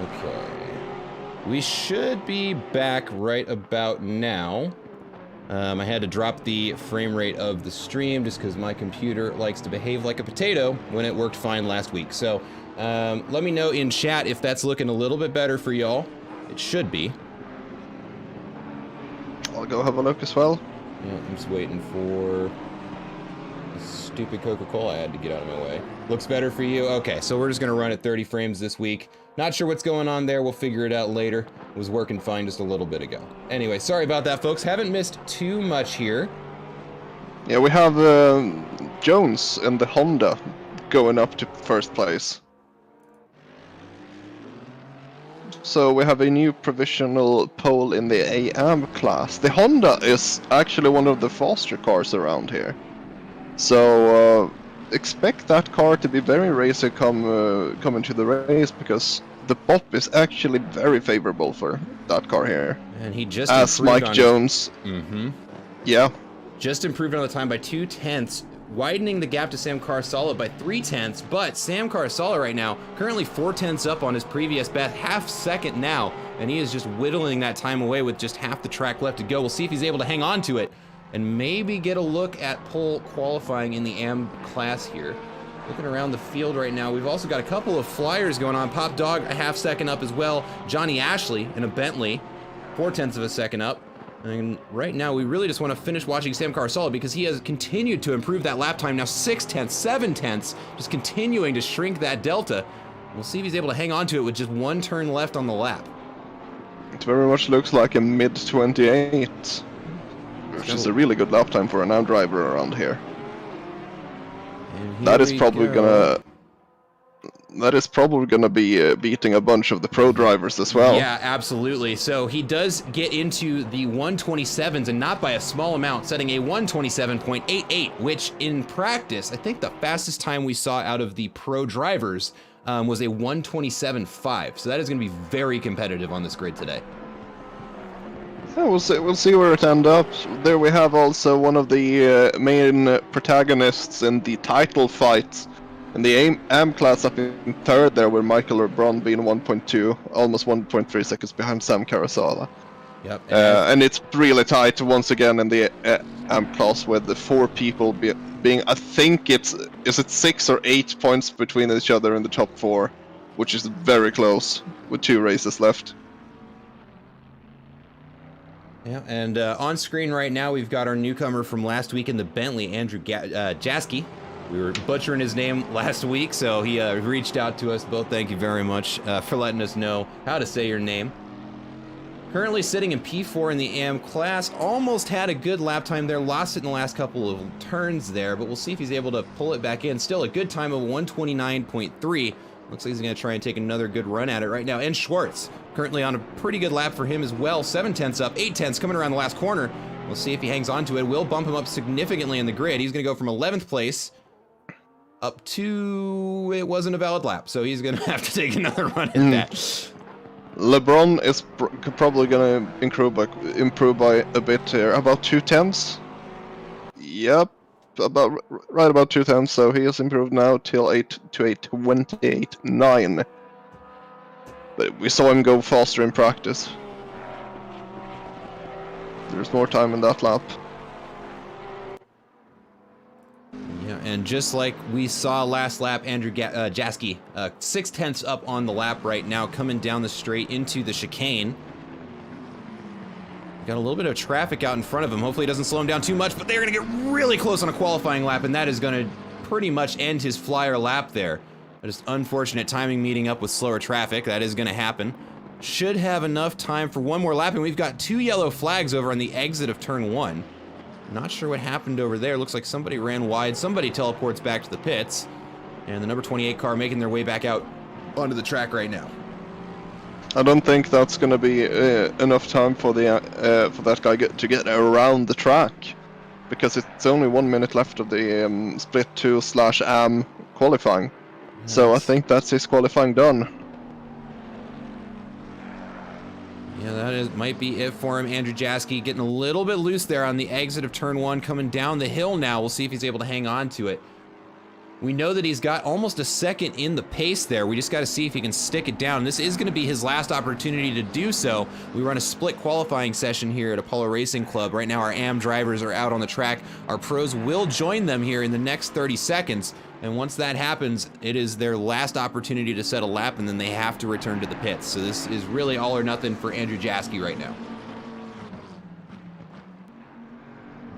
Okay. We should be back right about now. I had to drop the frame rate of the stream just because my computer likes to behave like a potato when it worked fine last week. So let me know in chat if that's looking a little bit better for y'all. It should be. I'll go have a look as well. Yeah, I'm just waiting for this stupid Coca-Cola ad to get out of my way. Looks better for you? Okay, so we're just gonna run at 30 frames this week. Not sure what's going on there. We'll figure it out later. It was working fine just a little bit ago. Anyway, sorry about that, folks. Haven't missed too much here. Yeah, we have Jones and the Honda going up to first place. So we have a new provisional pole in the AM class. The Honda is actually one of the faster cars around here. So expect that car to be very racy come into the race, because the bop is actually very favorable for that car here. And he just as Mike Jones. Yeah. Just improved on the time by 0.2, widening the gap to Sam Carsala by 0.3, but Sam Carsala right now currently 0.4 up on his previous best, half second now, and he is just whittling that time away with just half the track left to go. We'll see if he's able to hang on to it and maybe get a look at pole qualifying in the AM class here. Looking around the field right now, we've also got a couple of flyers going on. Pop Dog a half second up as well. Johnny Ashley in a Bentley, 0.4 of a second up. And right now, we really just want to finish watching Sam Carsala because he has continued to improve that lap time. Now 0.6, 0.7, just continuing to shrink that delta. We'll see if he's able to hang on to it with just one turn left on the lap. It very much looks like a mid-28, which is a really good lap time for an AM driver around here. That is probably gonna be beating a bunch of the pro drivers as well. Yeah, absolutely. So he does get into the 127s, and not by a small amount, setting a 127.88, which in practice, I think the fastest time we saw out of the pro drivers was a 127.5. So that is going to be very competitive on this grid today. Yeah, we'll see where it ends up. There we have also one of the main protagonists in the title fight in the AM class up in third there, where Michael LeBron being 1.2, almost 1.3 seconds behind Sam Carsala. Yep. And it's really tight once again in the AM class, with the four people being, I think is it 6 or 8 points between each other in the top four, which is very close with 2 races left. Yeah, and on screen right now, we've got our newcomer from last week in the Bentley, Andrew Jaski. We were butchering his name last week, so he reached out to us both. Thank you very much for letting us know how to say your name. Currently sitting in P4 in the AM class. Almost had a good lap time there. Lost it in the last couple of turns there, but we'll see if he's able to pull it back in. Still a good time of 129.3. Looks like he's going to try and take another good run at it right now. And Schwartz, currently on a pretty good lap for him as well. 0.7 up, 0.8 coming around the last corner. We'll see if he hangs on to it. We'll bump him up significantly in the grid. He's going to go from 11th place up to, it wasn't a valid lap, so he's going to have to take another run at that. LeBron is probably going to improve by a bit here. About 0.2. Yep. Right about 0.2, so he has improved now till 28.9. But we saw him go faster in practice. There's more time in that lap. Yeah, and just like we saw last lap, Andrew Jaski, 0.6 up on the lap right now, coming down the straight into the chicane. Got a little bit of traffic out in front of him. Hopefully it doesn't slow him down too much, but they're going to get really close on a qualifying lap, and that is going to pretty much end his flyer lap there. Just unfortunate timing meeting up with slower traffic. That is going to happen. Should have enough time for one more lap, and we've got 2 yellow flags over on the exit of turn 1. Not sure what happened over there. Looks like somebody ran wide. Somebody teleports back to the pits, and the number 28 car making their way back out onto the track right now. I don't think that's going to be enough time for that guy to get around the track, because it's only 1 minute left of the split 2/AM qualifying. Yes. So I think that's his qualifying done. Yeah, that might be it for him. Andrew Jaski getting a little bit loose there on the exit of turn 1, coming down the hill now. We'll see if he's able to hang on to it. We know that he's got almost a second in the pace there. We just got to see if he can stick it down. This is going to be his last opportunity to do so. We run a split qualifying session here at Apollo Racing Club. Right now our AM drivers are out on the track. Our pros will join them here in the next 30 seconds. And once that happens, it is their last opportunity to set a lap, and then they have to return to the pits. So this is really all or nothing for Andrew Jaski right now.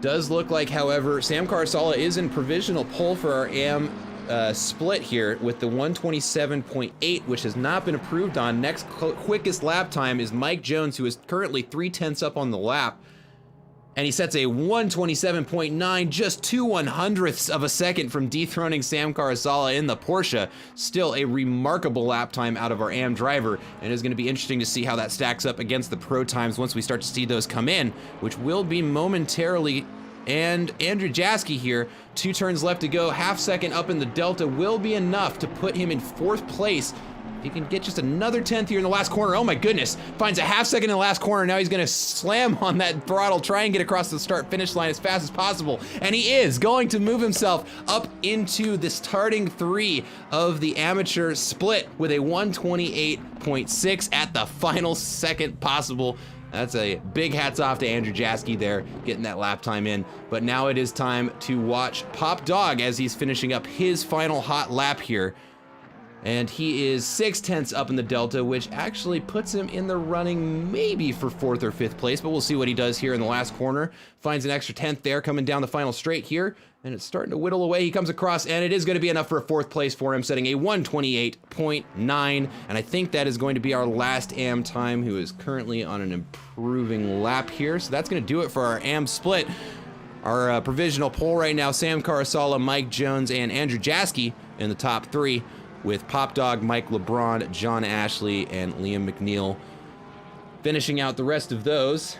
Does look like, however, Sam Carsala is in provisional pole for our AM split here with the 127.8, which has not been approved on. Next quickest lap time is Mike Jones, who is currently 0.3 up on the lap. And he sets a 127.9, just 2/100ths of a second from dethroning Sam Carsala in the Porsche. Still a remarkable lap time out of our AM driver, and it's going to be interesting to see how that stacks up against the pro times once we start to see those come in, which will be momentarily. And Andrew Jaski here, 2 turns left to go, half second up in the Delta will be enough to put him in 4th place. He can get just another 10th here in the last corner. Oh my goodness, finds a half second in the last corner. Now he's gonna slam on that throttle, try and get across the start finish line as fast as possible. And he is going to move himself up into the starting 3 of the amateur split with a 128.6 at the final second possible. That's a big hats off to Andrew Jaski there, getting that lap time in. But now it is time to watch Pop Dog as he's finishing up his final hot lap here. And he is 0.6 up in the Delta, which actually puts him in the running maybe for 4th or 5th place, but we'll see what he does here in the last corner. Finds an extra 10th there coming down the final straight here, and it's starting to whittle away. He comes across, and it is going to be enough for a 4th place for him, setting a 128.9, and I think that is going to be our last AM time, who is currently on an improving lap here. So that's going to do it for our AM split. Our provisional poll right now, Sam Carsala, Mike Jones, and Andrew Jaski in the top 3, with Pop Dog, Mike LeBron, John Ashley, and Liam McNeil finishing out the rest of those.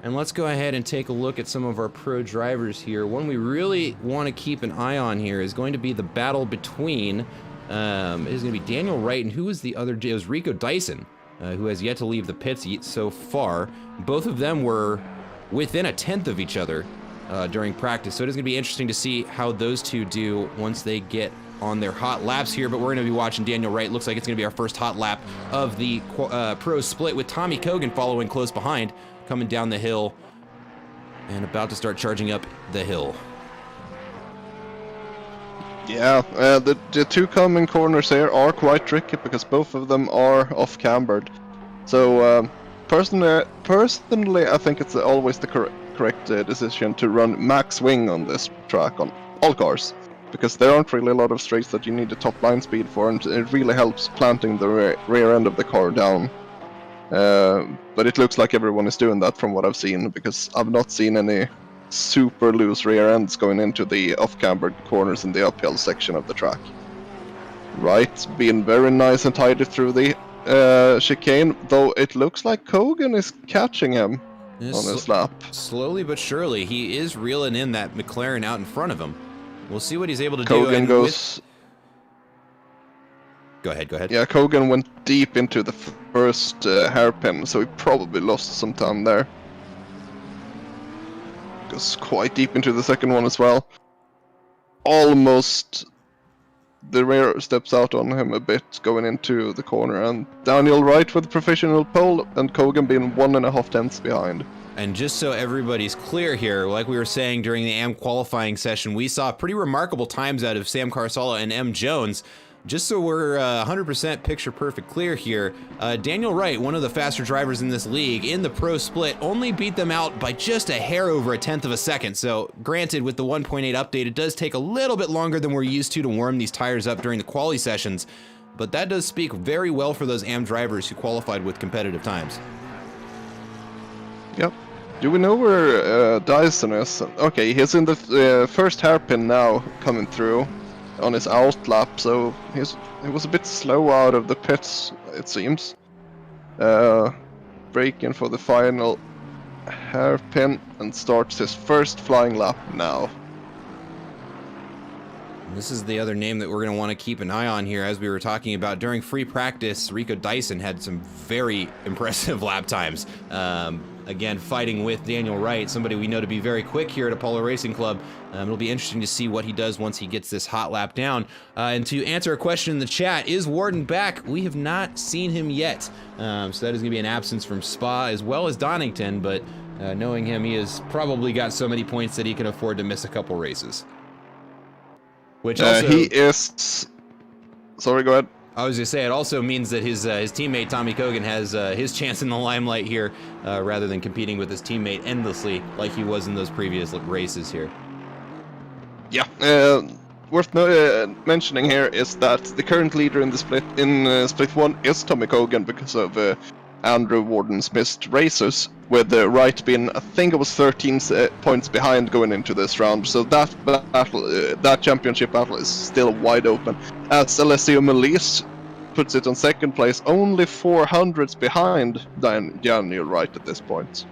And let's go ahead and take a look at some of our pro drivers here. One we really want to keep an eye on here is going to be the battle between, is going to be Daniel Wright, and who was the other? It was Rico Dyson, who has yet to leave the pits so far. Both of them were within a 10th of each other during practice, so it is going to be interesting to see how those two do once they get on their hot laps here. But we're going to be watching Daniel Wright. Looks like it's going to be our first hot lap of the pro split, with Tommy Kogan following close behind, coming down the hill and about to start charging up the hill. Yeah, the 2 coming corners here are quite tricky because both of them are off-cambered. So personally, I think it's always the correct decision to run max wing on this track on all cars, because there aren't really a lot of straights that you need the top line speed for, and it really helps planting the rear end of the car down. But it looks like everyone is doing that from what I've seen, because I've not seen any super loose rear ends going into the off-cambered corners in the uphill section of the track. Right, being very nice and tidy through the chicane, though it looks like Kogan is catching him on his lap. Slowly but surely, he is reeling in that McLaren out in front of him. We'll see what he's able to do. Kogan goes... Go ahead. Yeah, Kogan went deep into the first hairpin, so he probably lost some time there. Goes quite deep into the second one as well. Almost the rear steps out on him a bit going into the corner, and Daniel Wright with the professional pole, and Kogan being 1.5 tenths behind. And just so everybody's clear here, like we were saying during the AM qualifying session, we saw pretty remarkable times out of Sam Carsala and M. Jones. Just so we're 100% picture perfect clear here, Daniel Wright, one of the faster drivers in this league, in the pro split, only beat them out by just a hair over a 1/10 of a second. So granted, with the 1.8 update, it does take a little bit longer than we're used to warm these tires up during the quali sessions, but that does speak very well for those AM drivers who qualified with competitive times. Yep. Do we know where Dyson is? Okay, he's in the first hairpin now, coming through on his out lap, so he was a bit slow out of the pits, it seems. Braking for the final hairpin and starts his first flying lap now. This is the other name that we're going to want to keep an eye on here. As we were talking about during free practice, Rico Dyson had some very impressive lap times. again, fighting with Daniel Wright, somebody we know to be very quick here at Apollo Racing Club. It'll be interesting to see what he does once he gets this hot lap down. And to answer a question in the chat, is Warden back? We have not seen him yet. So that is going to be an absence from Spa as well as Donnington, but knowing him, he has probably got so many points that he can afford to miss a couple races. Which also... he is... Sorry, go ahead. I was going to say, it also means that his teammate Tommy Kogan has his chance in the limelight here, rather than competing with his teammate endlessly like he was in those previous races here. Yeah, worth mentioning here is that the current leader in the split split 1 is Tommy Kogan because of Andrew Warden's missed races, with Wright being, I think it was 13 points behind going into this round. So that battle, that championship battle is still wide open. As Alessio Melise puts it on second place, only 400s behind Daniel Wright at this point.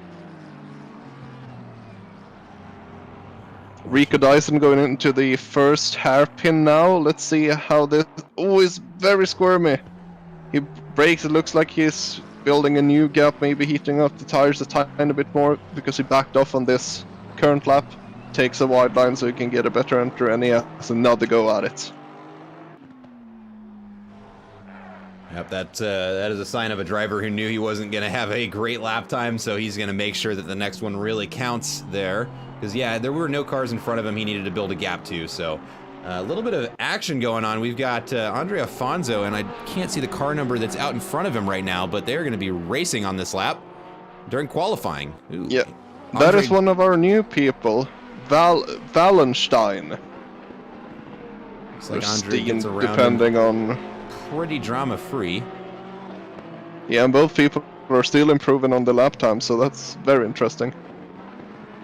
Rico Dyson going into the first hairpin now. Let's see how this... Oh, it's very squirmy. He brakes, it looks like he's building a new gap, maybe heating up the tires a tiny bit more because he backed off on this current lap. Takes a wide line so he can get a better entry, and he has another go at it. Yep, that is a sign of a driver who knew he wasn't going to have a great lap time, so he's going to make sure that the next one really counts there. Because, yeah, there were no cars in front of him he needed to build a gap to, so a little bit of action going on. We've got Andre Afonso, and I can't see the car number that's out in front of him right now, but they're going to be racing on this lap during qualifying. Ooh. Yeah, that is one of our new people, Wallenstein. Looks like Andre gets around depending on... Pretty drama-free. Yeah, and both people are still improving on the lap time, so that's very interesting.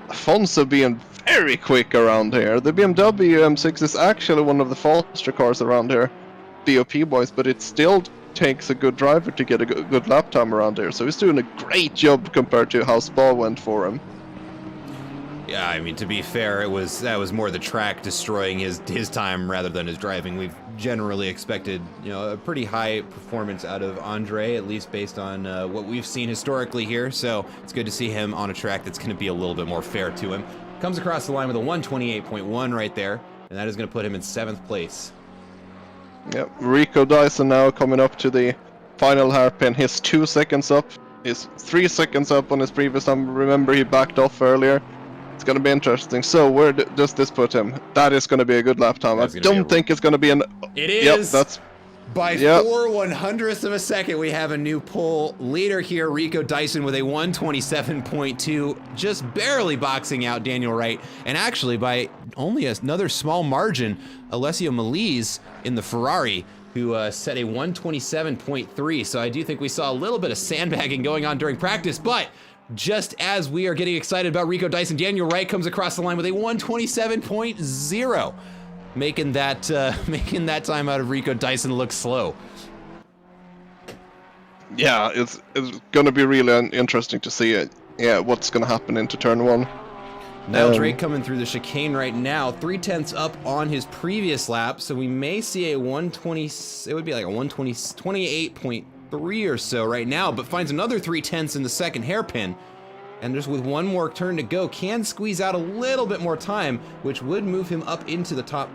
Afonso being very quick around here. The BMW M6 is actually one of the faster cars around here, BOP boys, but it still takes a good driver to get a good lap time around here, so he's doing a great job compared to how Spa went for him. Yeah, I mean, to be fair, that was more the track destroying his time rather than his driving. We've generally expected, you know, a pretty high performance out of Andre, at least based on what we've seen historically here. So it's good to see him on a track that's going to be a little bit more fair to him. Comes across the line with a 128.1 right there, and that is going to put him in 7th place. Yep, Rico Dyson now coming up to the final hairpin. He's 2 seconds up. He's 3 seconds up on his previous time. Remember, he backed off earlier. It's going to be interesting. So where does this put him? That is going to be a good lap time. I don't think it's going to be an... It is! Yep, that's... By 4/100ths of a second, we have a new pole leader here, Rico Dyson, with a 127.2, just barely boxing out Daniel Wright, and actually by only another small margin, Alessio Melise in the Ferrari, who set a 127.3. So I do think we saw a little bit of sandbagging going on during practice, but just as we are getting excited about Rico Dyson, Daniel Wright comes across the line with a 127.0. Making that time out of Rico Dyson look slow. Yeah, it's gonna be really interesting to see it. Yeah, what's gonna happen into turn 1. Now Drake coming through the chicane right now, 0.3 up on his previous lap, so we may see a 120. It would be like a 28.3 or so right now, but finds another 0.3 in the second hairpin. And just with one more turn to go, can squeeze out a little bit more time, which would move him up into the top.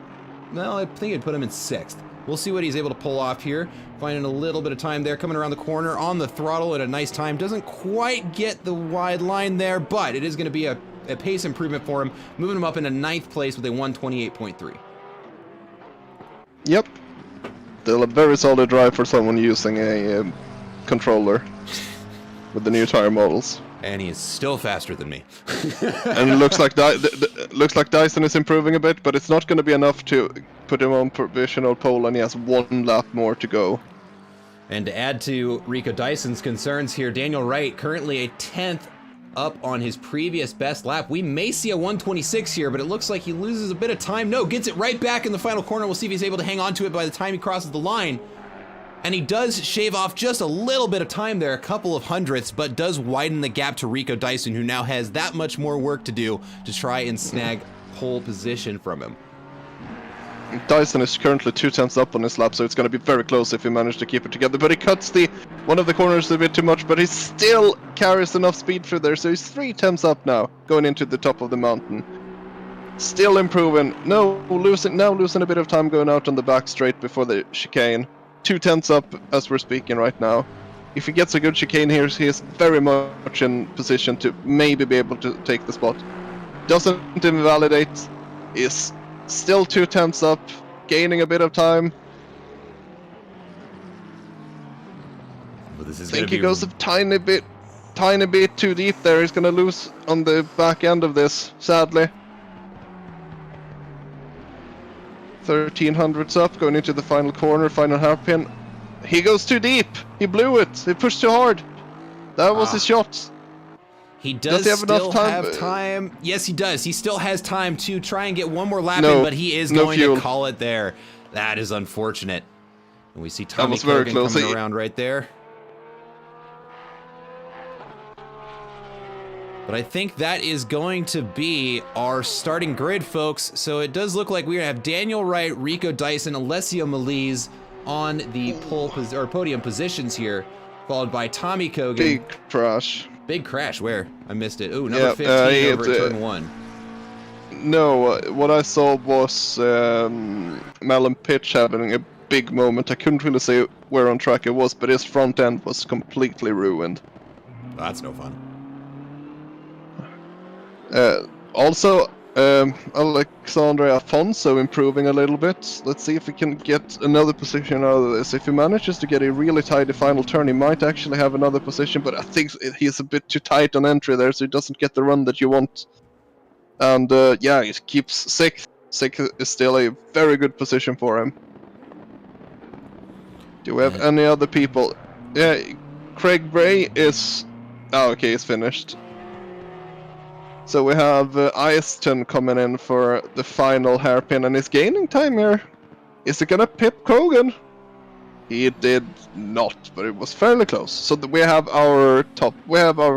Well, I think it'd put him in 6th. We'll see what he's able to pull off here. Finding a little bit of time there, coming around the corner on the throttle at a nice time. Doesn't quite get the wide line there, but it is going to be a pace improvement for him, moving him up into 9th place with a 128.3. Yep. Still a very solid drive for someone using a controller with the new tire models. And he is still faster than me. And it looks like Dyson is improving a bit, but it's not going to be enough to put him on provisional pole, and he has 1 lap more to go. And to add to Rico Dyson's concerns here, Daniel Wright currently a 10th up on his previous best lap. We may see a 126 here, but it looks like he loses a bit of time. No, gets it right back in the final corner. We'll see if he's able to hang on to it by the time he crosses the line. And he does shave off just a little bit of time there, a couple of hundredths, but does widen the gap to Rico Dyson, who now has that much more work to do to try and snag pole position from him. Dyson is currently 2/10 up on his lap, so it's going to be very close if he manages to keep it together. But he cuts one of the corners a bit too much, but he still carries enough speed through there, so he's 3/10 up now, going into the top of the mountain. Still improving. Losing a bit of time going out on the back straight before the chicane. 2/10 up as we're speaking right now. If he gets a good chicane here, he is very much in position to maybe be able to take the spot. Doesn't invalidate. Is still 2/10 up, gaining a bit of time. Well, this is I think he goes a tiny bit too deep there. He's going to lose on the back end of this, sadly. 1300s up, going into the final corner, final hairpin. He goes too deep. He blew it. He pushed too hard. That was his shot. He does he have still enough time? have time. Yes, he does. He still has time to try and get one more lap in, but he is going to call it there. That is unfortunate. And we see Tommy Kogan coming around right there. But I think that is going to be our starting grid, folks. So it does look like we have Daniel Wright, Rico Dyson, Alessio Melise on the podium positions here, followed by Tommy Kogan. Big crash. Big crash, where? I missed it. Ooh, number 15 over at turn 1. No, what I saw was Malin Pitch having a big moment. I couldn't really say where on track it was, but his front end was completely ruined. That's no fun. Also, Alexandre Afonso improving a little bit. Let's see if we can get another position out of this. If he manages to get a really tidy final turn, he might actually have another position, but I think he's a bit too tight on entry there, so he doesn't get the run that you want. And yeah, he keeps 6th. 6th is still a very good position for him. Do we have any other people? Yeah, Craig Bray is... Oh, okay, he's finished. So we have Eiston coming in for the final hairpin, and he's gaining time here. Is he gonna pip Kogan? He did not, but it was fairly close. So we have our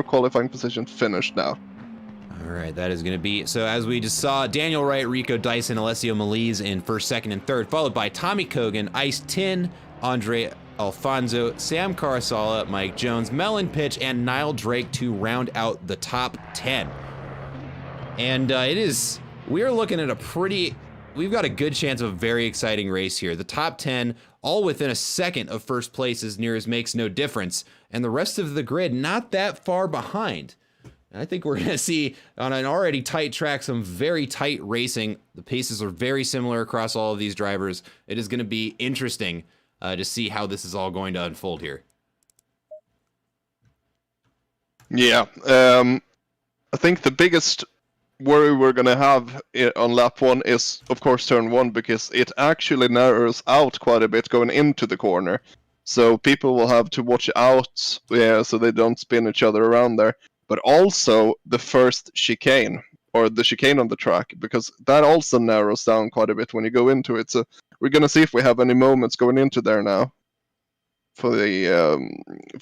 qualifying position finished now. All right, that is going to be, so as we just saw, Daniel Wright, Rico Dyson, Alessio Melise in 1st, 2nd, and 3rd, followed by Tommy Kogan, Ice Tin, Andre Alfonso, Sam Carasala, Mike Jones, Melon Pitch, and Niall Drake to round out the top 10. And we're looking at we've got a good chance of a very exciting race here. The top 10, all within a second of 1st place as near as makes no difference. And the rest of the grid not that far behind. And I think we're going to see on an already tight track some very tight racing. The paces are very similar across all of these drivers. It is going to be interesting to see how this is all going to unfold here. Yeah, I think the biggest worry we're going to have on lap 1 is, of course, turn 1, because it actually narrows out quite a bit going into the corner. So people will have to watch out, so they don't spin each other around there. But also the first chicane, or the chicane on the track, because that also narrows down quite a bit when you go into it. So we're going to see if we have any moments going into there now for the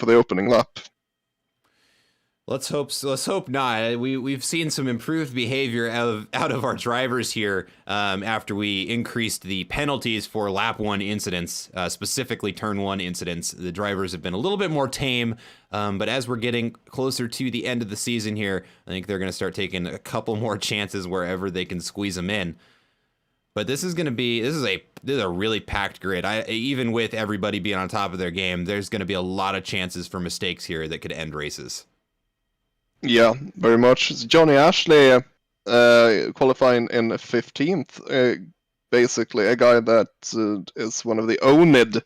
opening lap. Let's hope not. We've seen some improved behavior out of our drivers here after we increased the penalties for lap 1 incidents, specifically turn 1 incidents. The drivers have been a little bit more tame, but as we're getting closer to the end of the season here, I think they're going to start taking a couple more chances wherever they can squeeze them in. But this is a really packed grid. Even with everybody being on top of their game, there's going to be a lot of chances for mistakes here that could end races. Yeah, very much. Johnny Ashley qualifying in 15th, basically a guy that is one of the Owned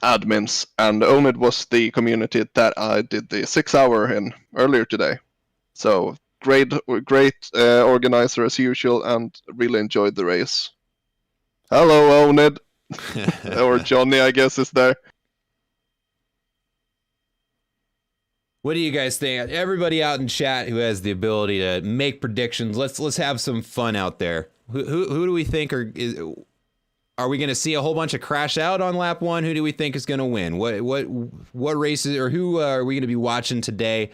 admins, and Owned was the community that I did the 6-hour in earlier today. So great organizer as usual, and really enjoyed the race. Hello, Owned, or Johnny, I guess, is there. What do you guys think? Everybody out in chat who has the ability to make predictions, let's have some fun out there. Who do we think are we going to see a whole bunch of crash out on lap 1? Who do we think is going to win? What races, or who are we going to be watching today?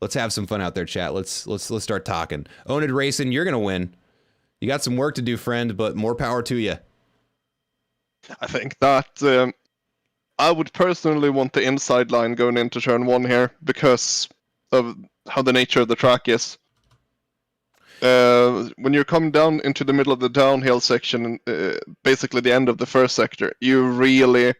Let's have some fun out there, chat. Let's start talking. Owned Racing, you're going to win. You got some work to do, friend, but more power to you. I think that I would personally want the inside line going into turn 1 here because of how the nature of the track is. When you're coming down into the middle of the downhill section, basically the end of the first sector, you really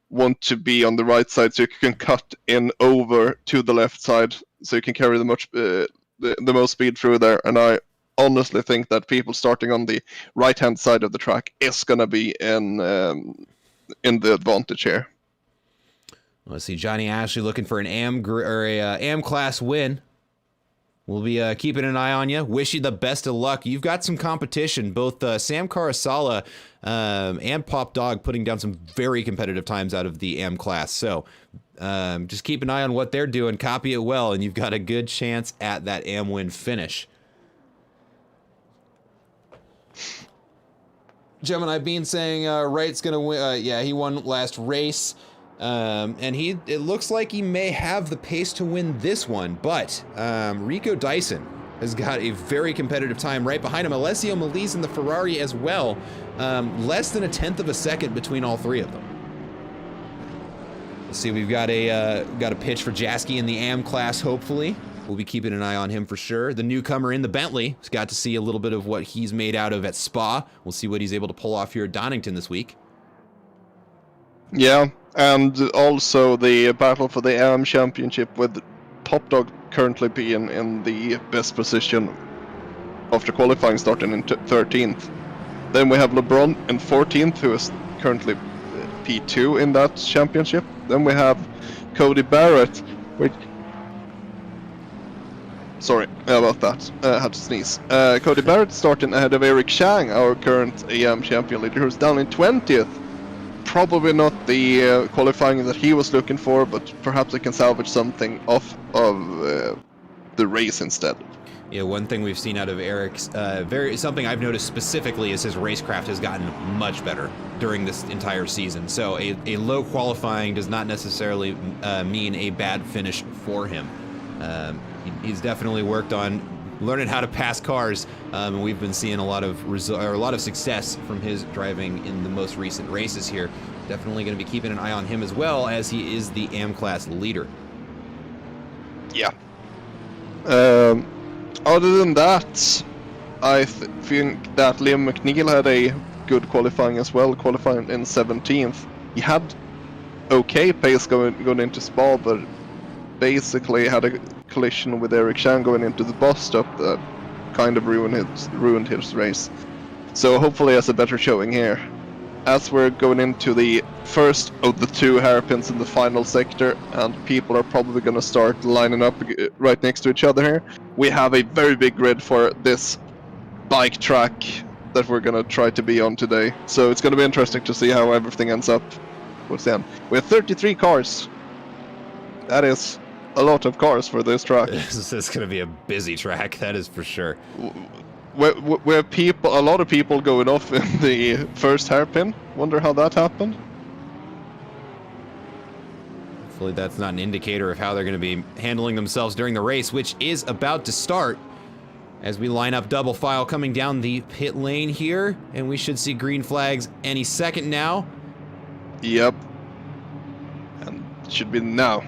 want to be on the right side so you can cut in over to the left side so you can carry the most speed through there. And I honestly think that people starting on the right-hand side of the track is going to be in the advantage here. Let's see, Johnny Ashley looking for an AM class win. We'll be keeping an eye on you. Wish you the best of luck. You've got some competition. Both Sam Karasala and Pop Dog putting down some very competitive times out of the AM class. So just keep an eye on what they're doing. Copy it well, and you've got a good chance at that AM win finish. Gemini Bean saying Wright's going to win. Yeah, he won last race. And it looks like he may have the pace to win this one, but Rico Dyson has got a very competitive time right behind him. Alessio Melise in the Ferrari as well. Less than 1/10 of a second between all three of them. Let's see, we've got a pitch for Jaski in the AM class, hopefully. We'll be keeping an eye on him for sure. The newcomer in the Bentley has got to see a little bit of what he's made out of at Spa. We'll see what he's able to pull off here at Donnington this week. Yeah, and also the battle for the AM Championship with Pop Dog currently being in the best position after qualifying, starting in 13th. Then we have LeBron in 14th, who is currently P2 in that championship. Then we have Cody Barrett, sorry about that, I had to sneeze. Cody Barrett starting ahead of Eric Chang, our current AM champion leader, who's down in 20th. Probably not the qualifying that he was looking for, but perhaps I can salvage something off of the race instead. Yeah, one thing we've seen out of Eric's, something I've noticed specifically is his racecraft has gotten much better during this entire season. So a low qualifying does not necessarily mean a bad finish for him. He's definitely worked on learning how to pass cars, and we've been seeing a lot of success from his driving in the most recent races here. Definitely going to be keeping an eye on him as well, as he is the AM class leader. Yeah. Other than that, I think that Liam McNeil had a good qualifying as well, qualifying in 17th. He had okay pace going into Spa, but basically had a collision with Eric Chan going into the bus stop that kind of ruined his race. So hopefully he has a better showing here. As we're going into the first of the two hairpins in the final sector, and people are probably going to start lining up right next to each other here, we have a very big grid for this bike track that we're going to try to be on today. So it's going to be interesting to see how everything ends up with them. We have 33 cars. That is a lot of cars for this track. This is going to be a busy track, that is for sure. We have a lot of people going off in the first hairpin. Wonder how that happened. Hopefully that's not an indicator of how they're going to be handling themselves during the race, which is about to start. As we line up double file coming down the pit lane here, and we should see green flags any second now. Yep. And it should be now.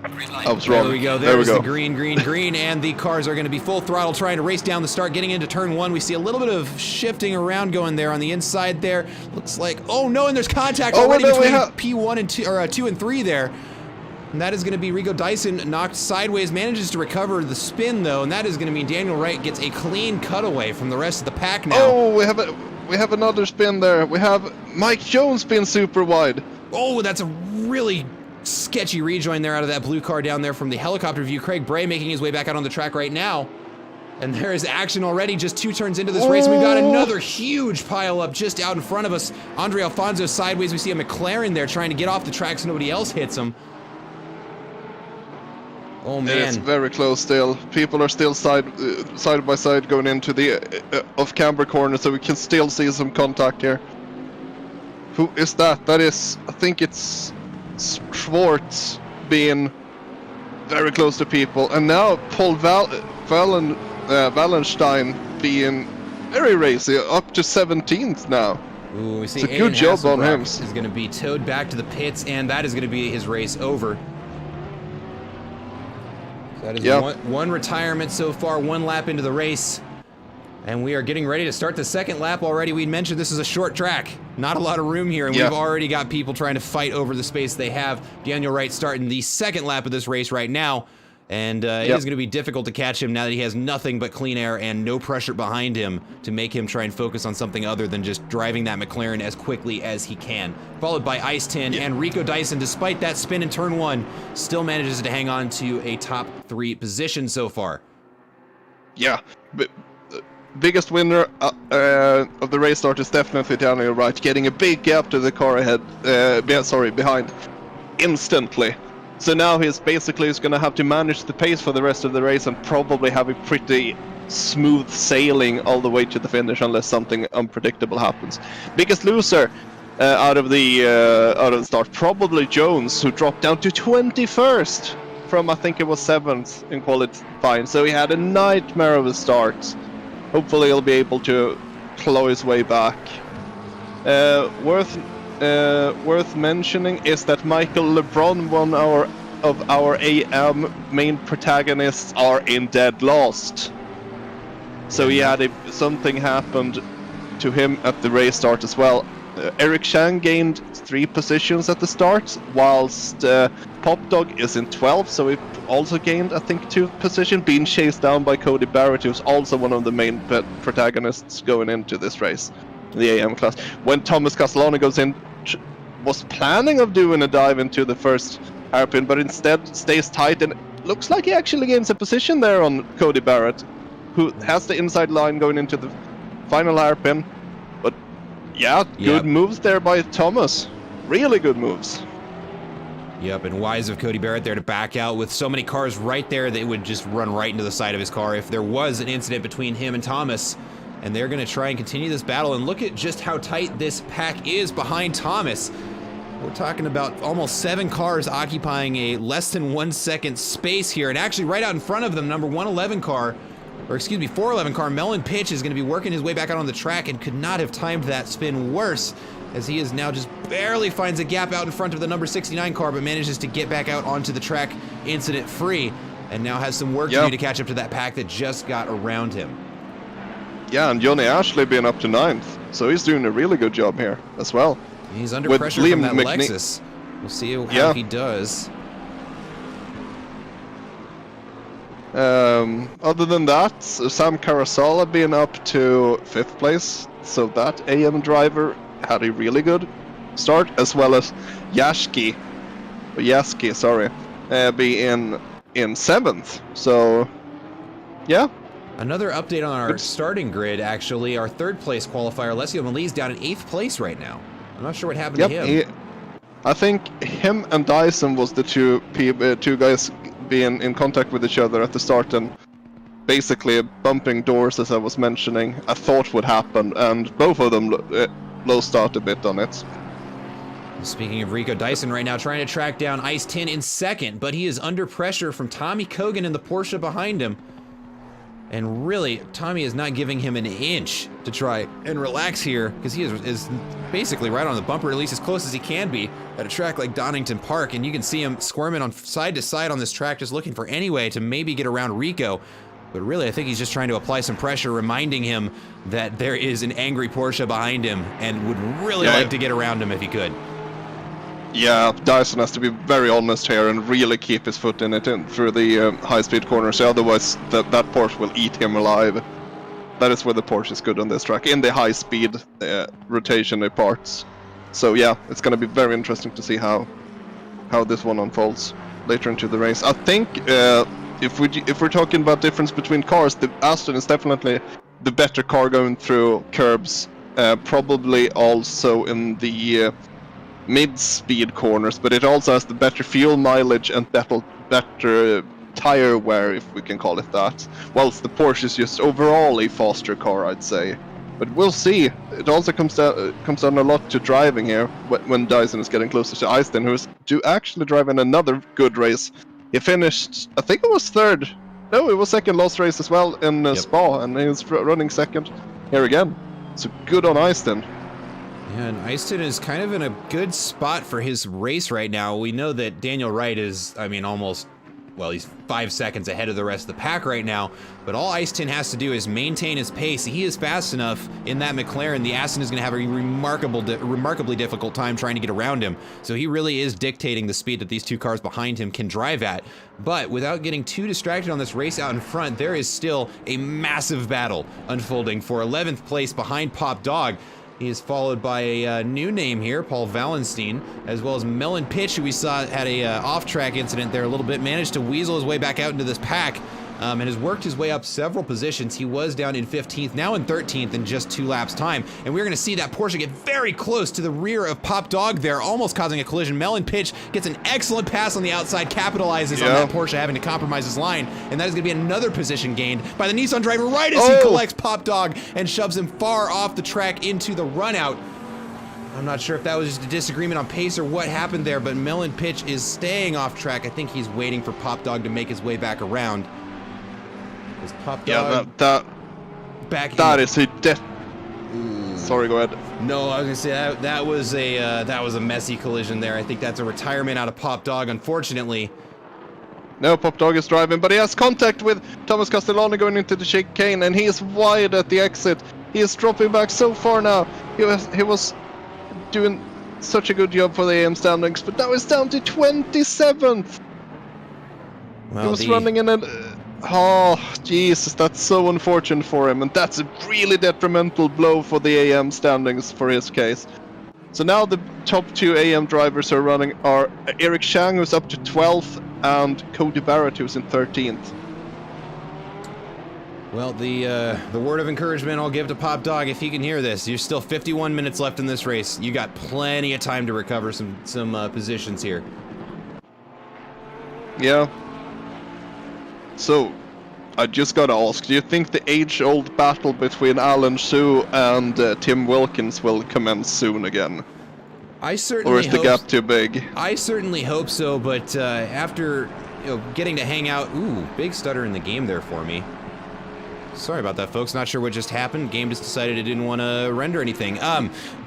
I was wrong. There we go. There's the green, and the cars are going to be full throttle trying to race down the start, getting into turn 1. We see a little bit of shifting around going there on the inside there. Looks like, oh no, and there's contact already between P1 and 2 and 3 there. And that is going to be Rico Dyson knocked sideways, manages to recover the spin though, and that is going to mean Daniel Wright gets a clean cutaway from the rest of the pack now. Oh, we have another spin there. We have Mike Jones spin super wide. Oh, that's a really sketchy rejoin there out of that blue car down there from the helicopter view. Craig Bray making his way back out on the track right now. And there is action already just 2 turns into this race. We've got another huge pile up just out in front of us. Andre Alfonso sideways. We see a McLaren there trying to get off the track so nobody else hits him. Oh man. It's very close still. People are still side by side going into the off-camber corner, so we can still see some contact here. Who is that? That is, I think it's Schwartz being very close to people, and now Paul Wallenstein being very racy, up to 17th now. Ooh, we see it's a good job on him. is going to be towed back to the pits, and that is going to be his race over. So that is one retirement so far, one lap into the race. And we are getting ready to start the second lap already. We mentioned this is a short track. Not a lot of room here, and we've already got people trying to fight over the space they have. Daniel Wright starting the second lap of this race right now. And it is going to be difficult to catch him now that he has nothing but clean air and no pressure behind him to make him try and focus on something other than just driving that McLaren as quickly as he can. Followed by Ice Tin and Rico Dyson, despite that spin in turn 1, still manages to hang on to a top 3 position so far. Yeah, but biggest winner of the race start is definitely Daniel Wright, getting a big gap to the car ahead, behind instantly. So now he's going to have to manage the pace for the rest of the race and probably have a pretty smooth sailing all the way to the finish unless something unpredictable happens. Biggest loser out of the start, probably Jones, who dropped down to 21st from I think it was 7th in qualifying. So he had a nightmare of a start. Hopefully he'll be able to claw his way back. Worth mentioning is that Michael LeBron, one of our AM main protagonists, are in dead last. So he had something happened to him at the race start as well. Eric Chang gained 3 positions at the start, whilst Pop Dog is in 12th, so he also gained I think 2 positions, being chased down by Cody Barrett, who's also one of the main protagonists going into this race, the AM class. When Thomas Castellano goes in, was planning of doing a dive into the first hairpin, but instead stays tight, and looks like he actually gains a position there on Cody Barrett, who has the inside line going into the final hairpin. But good moves there by Thomas. Really good moves. Yep, and wise of Cody Barrett there to back out with so many cars right there that it would just run right into the side of his car if there was an incident between him and Thomas. And they're going to try and continue this battle, and look at just how tight this pack is behind Thomas. We're talking about almost 7 cars occupying a less than 1 second space here, and actually right out in front of them, number 411 car, Melon Pitch, is going to be working his way back out on the track and could not have timed that spin worse, as he is now just barely finds a gap out in front of the number 69 car, but manages to get back out onto the track incident-free, and now has some work to do to catch up to that pack that just got around him. Yeah, and Johnny Ashley being up to 9th, so he's doing a really good job here as well. He's under pressure from that Lexus. We'll see how he does. Other than that, Sam Carasala being up to 5th place, so that AM driver had a really good start, as well as Jaski, be in 7th. So, yeah. Another update on our starting grid, actually. Our 3rd place qualifier, Alessio Melise, down in 8th place right now. I'm not sure what happened to him. I think him and Dyson was the two guys being in contact with each other at the start, and basically bumping doors, as I was mentioning, I thought would happen, and both of them lost out a bit on it. Speaking of Rico Dyson right now, trying to track down Ice Tin in 2nd, but he is under pressure from Tommy Kogan in the Porsche behind him. And really, Tommy is not giving him an inch to try and relax here, because he is basically right on the bumper, at least as close as he can be at a track like Donnington Park. And you can see him squirming on side to side on this track, just looking for any way to maybe get around Rico. But really, I think he's just trying to apply some pressure, reminding him that there is an angry Porsche behind him and would really like to get around him if he could. Yeah, Dyson has to be very honest here and really keep his foot in it through the high-speed corners. Otherwise, that Porsche will eat him alive. That is where the Porsche is good on this track, in the high-speed rotation parts. So yeah, it's going to be very interesting to see how this one unfolds later into the race. I think if we're talking about difference between cars, the Aston is definitely the better car going through curbs. Probably also in the mid-speed corners, but it also has the better fuel mileage and better tire wear, if we can call it that. Whilst the Porsche is just overall a faster car, I'd say. But we'll see. It also comes down a lot to driving here when Dyson is getting closer to Eiston, who's actually driving another good race. He finished, I think it was 3rd. No, it was 2nd last race as well in Spa, and he's running 2nd here again. So good on Eiston. Yeah, and Easton is kind of in a good spot for his race right now. We know that Daniel Wright is, I mean, almost, well, he's 5 seconds ahead of the rest of the pack right now, but all Easton has to do is maintain his pace. He is fast enough in that McLaren. The Aston is going to have a remarkably difficult time trying to get around him, so he really is dictating the speed that these two cars behind him can drive at. But without getting too distracted on this race out in front, there is still a massive battle unfolding for 11th place behind Pop Dog. He is followed by a new name here, Paul Wallenstein, as well as Melon Pitch, who we saw had a off-track incident there a little bit, managed to weasel his way back out into this pack, and has worked his way up several positions. He was down in 15th, now in 13th in just 2 laps time, and we're going to see that Porsche get very close to the rear of Pop Dog there, almost causing a collision. Melon Pitch gets an excellent pass on the outside, capitalizes on that Porsche having to compromise his line, and that is going to be another position gained by the Nissan driver right as he collects Pop Dog and shoves him far off the track into the runout. I'm not sure if that was just a disagreement on pace or what happened there, but Melon Pitch is staying off track. I think he's waiting for Pop Dog to make his way back around. Is Pop Dog back that is a Sorry, go ahead. No, I was gonna say that was a messy collision there. I think that's a retirement out of Pop Dog, unfortunately. No, Pop Dog is driving, but he has contact with Thomas Castellani going into the chicane, and he is wide at the exit. He is dropping back so far now. He was doing such a good job for the AM standings, but now he's down to 27th. Well, he was running in an... Oh, Jesus, that's so unfortunate for him, and that's a really detrimental blow for the AM standings for his case. So now the top 2 AM drivers are running are Eric Chang, who's up to 12th, and Cody Barrett, who's in 13th. Well, the word of encouragement I'll give to Pop Dog, if he can hear this, you're still 51 minutes left in this race. You got plenty of time to recover some positions here. Yeah. So, I just gotta ask, do you think the age-old battle between Alan Sue and Tim Wilkins will commence soon again? I certainly Or is the gap too big? I certainly hope so, but after getting to hang out... Ooh, big stutter in the game there for me. Sorry about that, folks. Not sure what just happened. Game just decided it didn't want to render anything.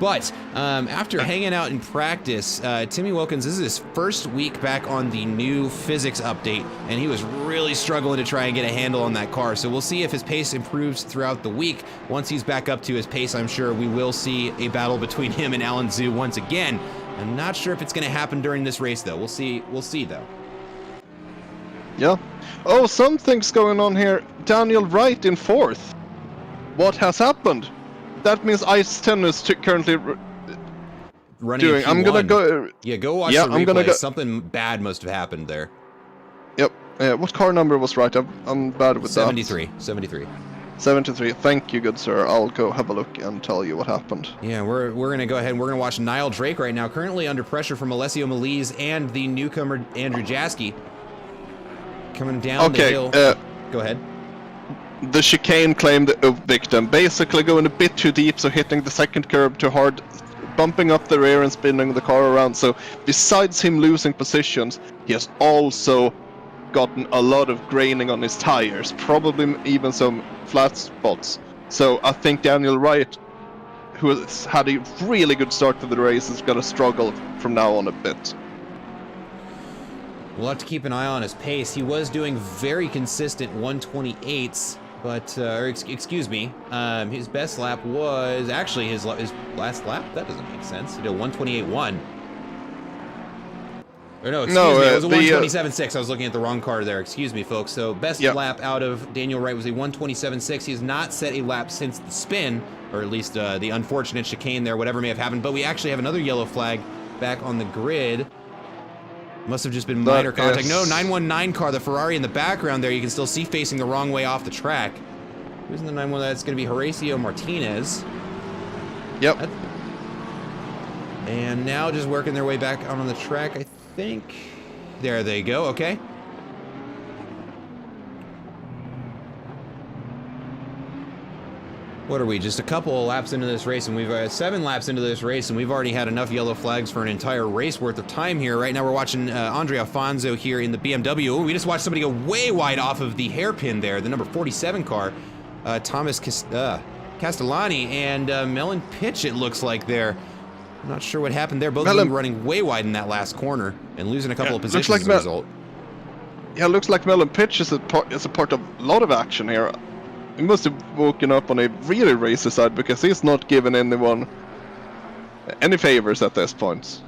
But after hanging out in practice, Timmy Wilkins, this is his first week back on the new physics update, and he was really struggling to try and get a handle on that car. So we'll see if his pace improves throughout the week. Once he's back up to his pace, I'm sure we will see a battle between him and Alan Zhu once again. I'm not sure if it's going to happen during this race, though. We'll see, though. Yeah. Oh, something's going on here. Daniel Wright in 4th. What has happened? That means Ice 10 is currently running doing. I'm gonna go. Yeah, go watch the replay. I'm gonna go. Something bad must have happened there. Yep. What car number was right? I'm bad with 73. that. 73. 73. Thank you, good sir. I'll go have a look and tell you what happened. Yeah, we're gonna go ahead and we're gonna watch Niall Drake right now, currently under pressure from Alessio Melise and the newcomer Andrew Jaski. Coming down the hill. Go ahead. The chicane claimed a victim, basically going a bit too deep, so hitting the second curb too hard, bumping up the rear and spinning the car around. So besides him losing positions, he has also gotten a lot of graining on his tires, probably even some flat spots. So I think Daniel Wright, who has had a really good start to the race, is going to struggle from now on a bit. We'll have to keep an eye on his pace. He was doing very consistent 128s, but, excuse me, his best lap was actually his last lap? That doesn't make sense. He did a 128.1. Or no, excuse me, it was a 127.6. I was looking at the wrong car there. Excuse me, folks. So best lap out of Daniel Wright was a 127.6. He has not set a lap since the spin, or at least the unfortunate chicane there, whatever may have happened. But we actually have another yellow flag back on the grid. Must have just been minor contact. No, 919 car, the Ferrari in the background there, you can still see facing the wrong way off the track. Who's in the 919? That's going to be Horacio Martinez. Yep. And now just working their way back out on the track, I think. There they go, okay. What are we, just a couple of laps into this race, and we've 7 laps into this race, and we've already had enough yellow flags for an entire race worth of time here. Right now we're watching Andre Alfonso here in the BMW. Ooh, we just watched somebody go way wide off of the hairpin there, the number 47 car. Thomas Castellani and Melon Pitch, it looks like there. I'm not sure what happened there. Both of them running way wide in that last corner and losing a couple of positions like as a result. Yeah, looks like Melon Pitch is a part of a lot of action here. He must have woken up on a really racy side because he's not giving anyone any favors at this point.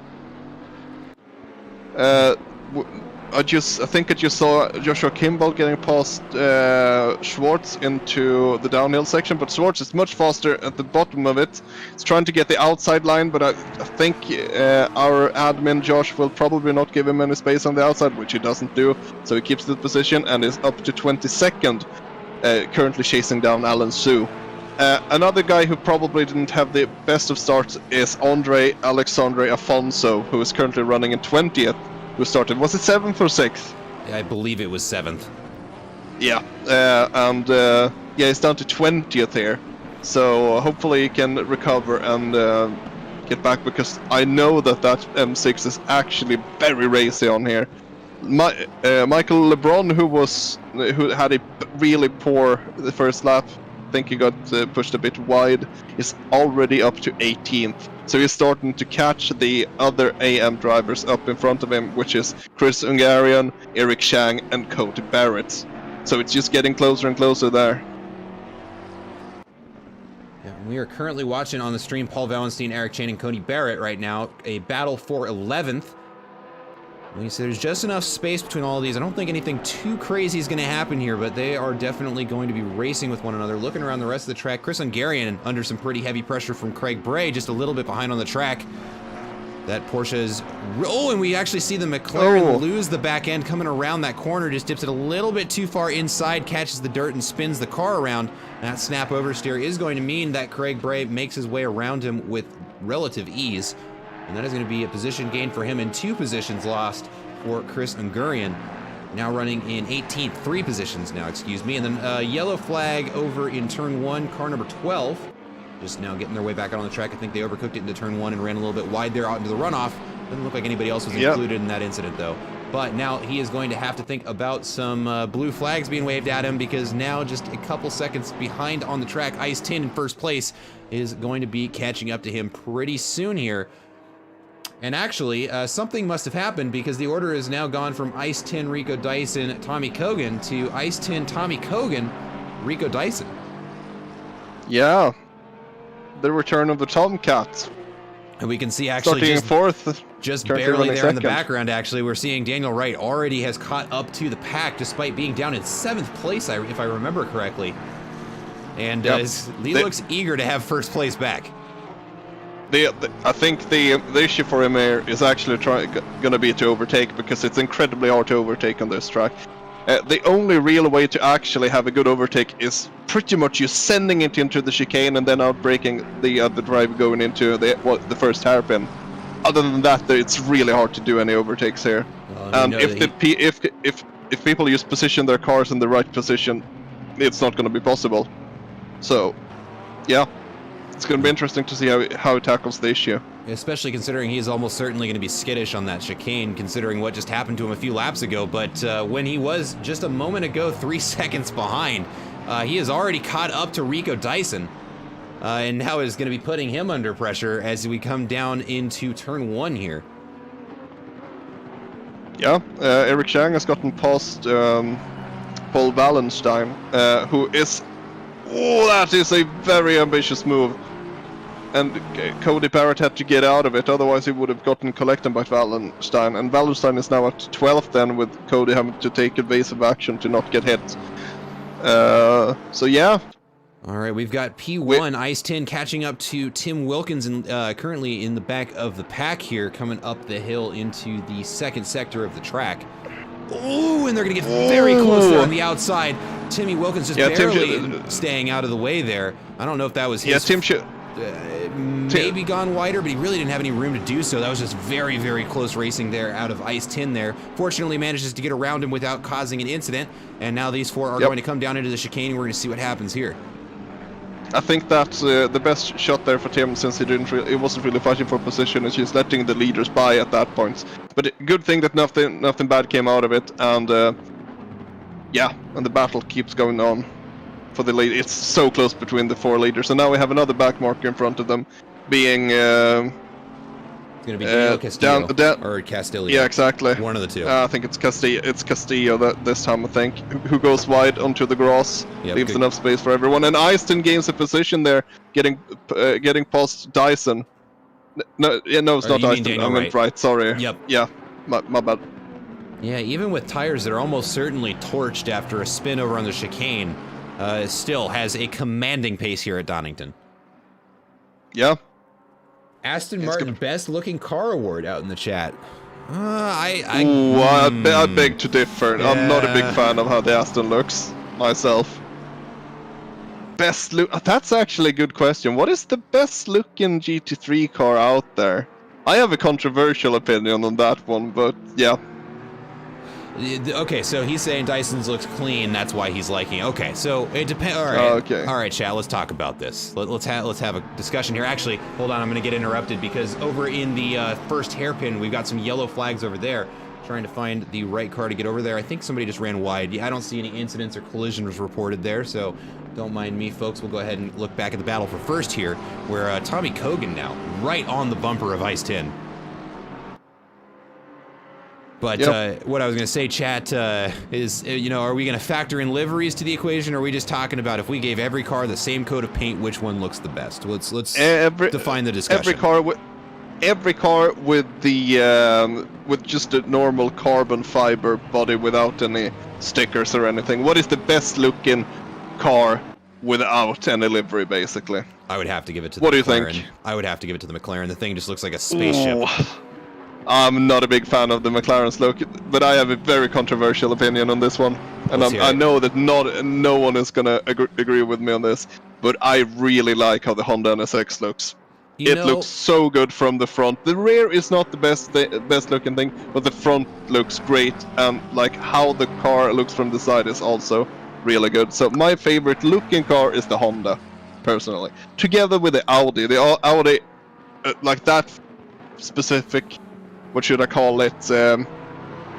I think I just saw Joshua Kimball getting past Schwartz into the downhill section, but Schwartz is much faster at the bottom of it. He's trying to get the outside line, but I think our admin Josh will probably not give him any space on the outside, which he doesn't do, so he keeps the position and is up to 22nd, currently chasing down Alan Su. Another guy who probably didn't have the best of starts is Alexandre Afonso, who is currently running in 20th. Who started? Was it 7th or 6th? I believe it was 7th. Yeah, he's down to 20th here. So hopefully he can recover and get back, because I know that M6 is actually very racy on here. Michael LeBron, who had a really poor the first lap, I think he got pushed a bit wide, is already up to 18th. So he's starting to catch the other AM drivers up in front of him, which is Chris Ungarian, Eric Chang, and Cody Barrett. So it's just getting closer and closer there. Yeah, we are currently watching on the stream Paul Valenstein, Eric Chang, and Cody Barrett right now. A battle for 11th. Like I said, there's just enough space between all of these. I don't think anything too crazy is going to happen here, but they are definitely going to be racing with one another. Looking around the rest of the track, Chris Ungarian under some pretty heavy pressure from Craig Bray, just a little bit behind on the track. That Porsche is... Oh, and we actually see the McLaren lose the back end coming around that corner, just dips it a little bit too far inside, catches the dirt and spins the car around. That snap oversteer is going to mean that Craig Bray makes his way around him with relative ease. And that is going to be a position gain for him and 2 positions lost for Chris Ungarian. Now running in 18th, 3 positions now, excuse me. And then yellow flag over in turn 1, car number 12. Just now getting their way back out on the track. I think they overcooked it into turn 1 and ran a little bit wide there out into the runoff. Doesn't look like anybody else was included in that incident though. But now he is going to have to think about some blue flags being waved at him, because now just a couple seconds behind on the track, Ice Tin in first place is going to be catching up to him pretty soon here. And actually, something must have happened, because the order has now gone from Ice Tin, Rico Dyson, Tommy Kogan to Ice Tin, Tommy Kogan, Rico Dyson. Yeah, the return of the Tomcat. And we can see actually just barely there in the background, actually, we're seeing Daniel Wright already has caught up to the pack despite being down in 7th place, if I remember correctly. And he looks eager to have first place back. I think the issue for him here is actually going to be to overtake, because it's incredibly hard to overtake on this track. The only real way to actually have a good overtake is pretty much you sending it into the chicane and then outbraking the other driver going into the first hairpin. Other than that, it's really hard to do any overtakes here. And if people just position their cars in the right position, it's not going to be possible. So, yeah. It's going to be interesting to see how he tackles the issue. Especially considering he's almost certainly going to be skittish on that chicane, considering what just happened to him a few laps ago. But when he was just a moment ago 3 seconds behind, he has already caught up to Rico Dyson. And now is going to be putting him under pressure as we come down into turn 1 here. Yeah, Eric Chang has gotten past Paul Wallenstein, who is... Oh, that is a very ambitious move. And Cody Barrett had to get out of it, otherwise he would have gotten collected by Wallenstein. And Wallenstein is now at 12th then, with Cody having to take evasive action to not get hit. So yeah. All right, we've got P1, Ice Tin catching up to Tim Wilkins, and currently in the back of the pack here, coming up the hill into the 2nd sector of the track. Oh, and they're going to get very close there on the outside. Timmy Wilkins just barely staying out of the way there. I don't know if that was his... Yeah, Tim maybe gone wider, but he really didn't have any room to do so. That was just very, very close racing there out of Ice Tin there. Fortunately, manages to get around him without causing an incident. And now these 4 are going to come down into the chicane, and we're going to see what happens here. I think that's the best shot there for Tim, since he wasn't really fighting for position. It's just letting the leaders by at that point. But good thing that nothing bad came out of it, and and the battle keeps going on for the lead. It's so close between the 4 leaders, and now we have another back marker in front of them, being It's going to be Daniel Castillo or Castillo. Yeah, exactly. One of the two. I think it's Castillo. It's Castillo this time, I think, who goes wide onto the grass, leaves enough space for everyone. And Easton gains a position there, getting past Dyson. No, it's not Easton. I meant Wright. Sorry. Yep. Yeah, my bad. Yeah, even with tires that are almost certainly torched after a spin over on the chicane, still has a commanding pace here at Donnington. Yeah. Aston Martin Best Looking Car Award out in the chat. I beg to differ. Yeah. I'm not a big fan of how the Aston looks myself. Best look. That's actually a good question. What is the best looking GT3 car out there? I have a controversial opinion on that one, but yeah. Okay, so he's saying Dyson's looks clean. That's why he's liking it. Okay, so it depends. All right, all right, chat. Let's talk about this. Let's have a discussion here. Actually, hold on. I'm going to get interrupted because over in the first hairpin, we've got some yellow flags over there. Trying to find the right car to get over there. I think somebody just ran wide. Yeah, I don't see any incidents or collisions reported there, so don't mind me, folks. We'll go ahead and look back at the battle for first here, where Tommy Kogan now right on the bumper of Ice Tin. But what I was going to say, chat, is, are we going to factor in liveries to the equation, or are we just talking about if we gave every car the same coat of paint, which one looks the best? Let's define the discussion. Every car with the with just a normal carbon fiber body without any stickers or anything. What is the best looking car without any livery, basically? I would have to give it to the McLaren. What do you think? I would have to give it to the McLaren. The thing just looks like a spaceship. Ooh. I'm not a big fan of the McLaren's look, but I have a very controversial opinion on this one. And I know that no one is going to agree with me on this, but I really like how the Honda NSX looks. It looks so good from the front. The rear is not the best looking thing, but the front looks great. And like how the car looks from the side is also really good. So my favorite looking car is the Honda, personally. Together with the Audi. The Audi, like that specific... what should I call it?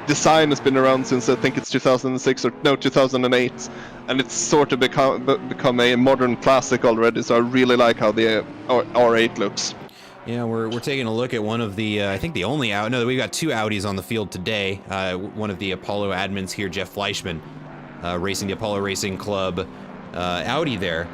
Design has been around since I think it's 2006 or no 2008, and it's sort of become a modern classic already. So I really like how the R8 looks. Yeah, we're taking a look at one of the I think the only Audi. No, we've got two Audis on the field today. One of the Apollo admins here, Jeff Fleischman, racing the Apollo Racing Club Audi there.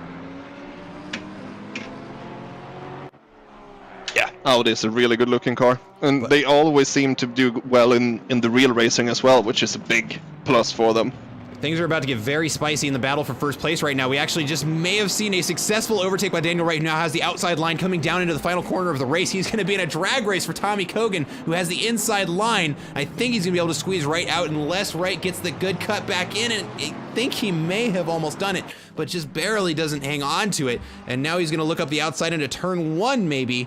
Yeah, Audi is a really good looking car, and they always seem to do well in the real racing as well, which is a big plus for them. Things are about to get very spicy in the battle for first place right now. We actually just may have seen a successful overtake by Daniel Wright, who now has the outside line coming down into the final corner of the race. He's going to be in a drag race for Tommy Kogan, who has the inside line. I think he's going to be able to squeeze Wright out unless Wright gets the good cut back in, and I think he may have almost done it, but just barely doesn't hang on to it. And now he's going to look up the outside into turn one, maybe.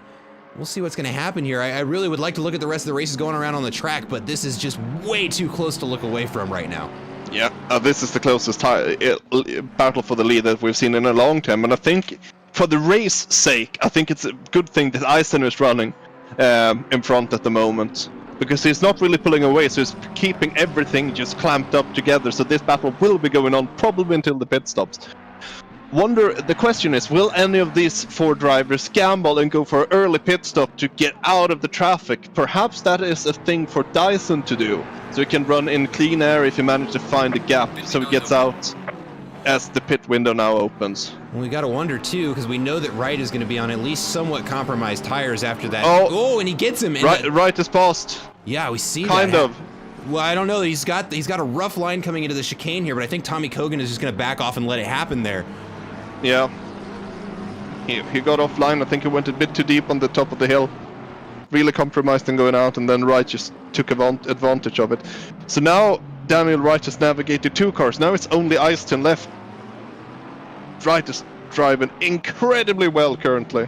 We'll see what's going to happen here. I really would like to look at the rest of the races going around on the track, but this is just way too close to look away from right now. Yeah, this is the closest battle for the lead that we've seen in a long time, and I think for the race sake, I think it's a good thing that Eisen is running in front at the moment, because he's not really pulling away, so he's keeping everything just clamped up together, so this battle will be going on probably until the pit stops. The question is, will any of these four drivers gamble and go for an early pit stop to get out of the traffic? Perhaps that is a thing for Dyson to do, so he can run in clean air if he manages to find a gap, so he gets out as the pit window now opens. Well, we gotta wonder too, because we know that Wright is going to be on at least somewhat compromised tires after that. Oh, and he gets him. Wright is passed. Yeah, we see kind that. of. Well, I don't know. He's got a rough line coming into the chicane here, but I think Tommy Kogan is just going to back off and let it happen there. Yeah, he got offline. I think he went a bit too deep on the top of the hill. Really compromised in going out, and then Wright just took advantage of it. So now Daniel Wright has navigated two cars. Now it's only Easton left. Wright is driving incredibly well currently.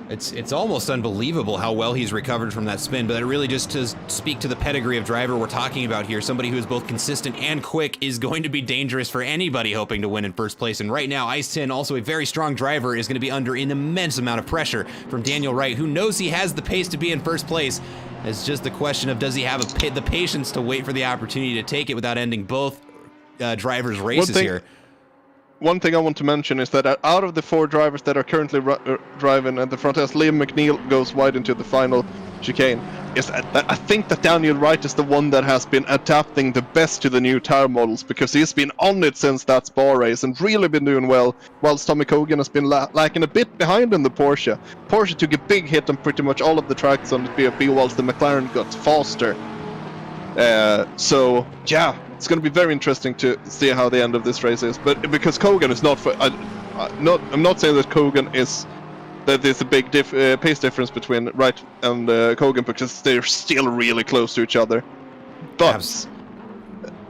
It's almost unbelievable how well he's recovered from that spin, but that really just to speak to the pedigree of driver we're talking about here. Somebody who is both consistent and quick is going to be dangerous for anybody hoping to win in first place. And right now, Ice Tin, also a very strong driver, is going to be under an immense amount of pressure from Daniel Wright, who knows he has the pace to be in first place. It's just the question of, does he have the patience to wait for the opportunity to take it without ending both drivers' races here? one thing I want to mention is that out of the 4 drivers that are currently driving at the front, as Liam McNeil goes wide into the final chicane, I think that Daniel Wright is the one that has been adapting the best to the new tire models, because he's been on it since that Spa race and really been doing well, whilst Tommy Cogan has been lacking a bit behind in the Porsche. Porsche took a big hit on pretty much all of the tracks on the BFB, whilst the McLaren got faster. So yeah, it's going to be very interesting to see how the end of this race is. But because Cogan is not, I'm not saying that Cogan is, that there's a big pace difference between Wright and Cogan, because they're still really close to each other. But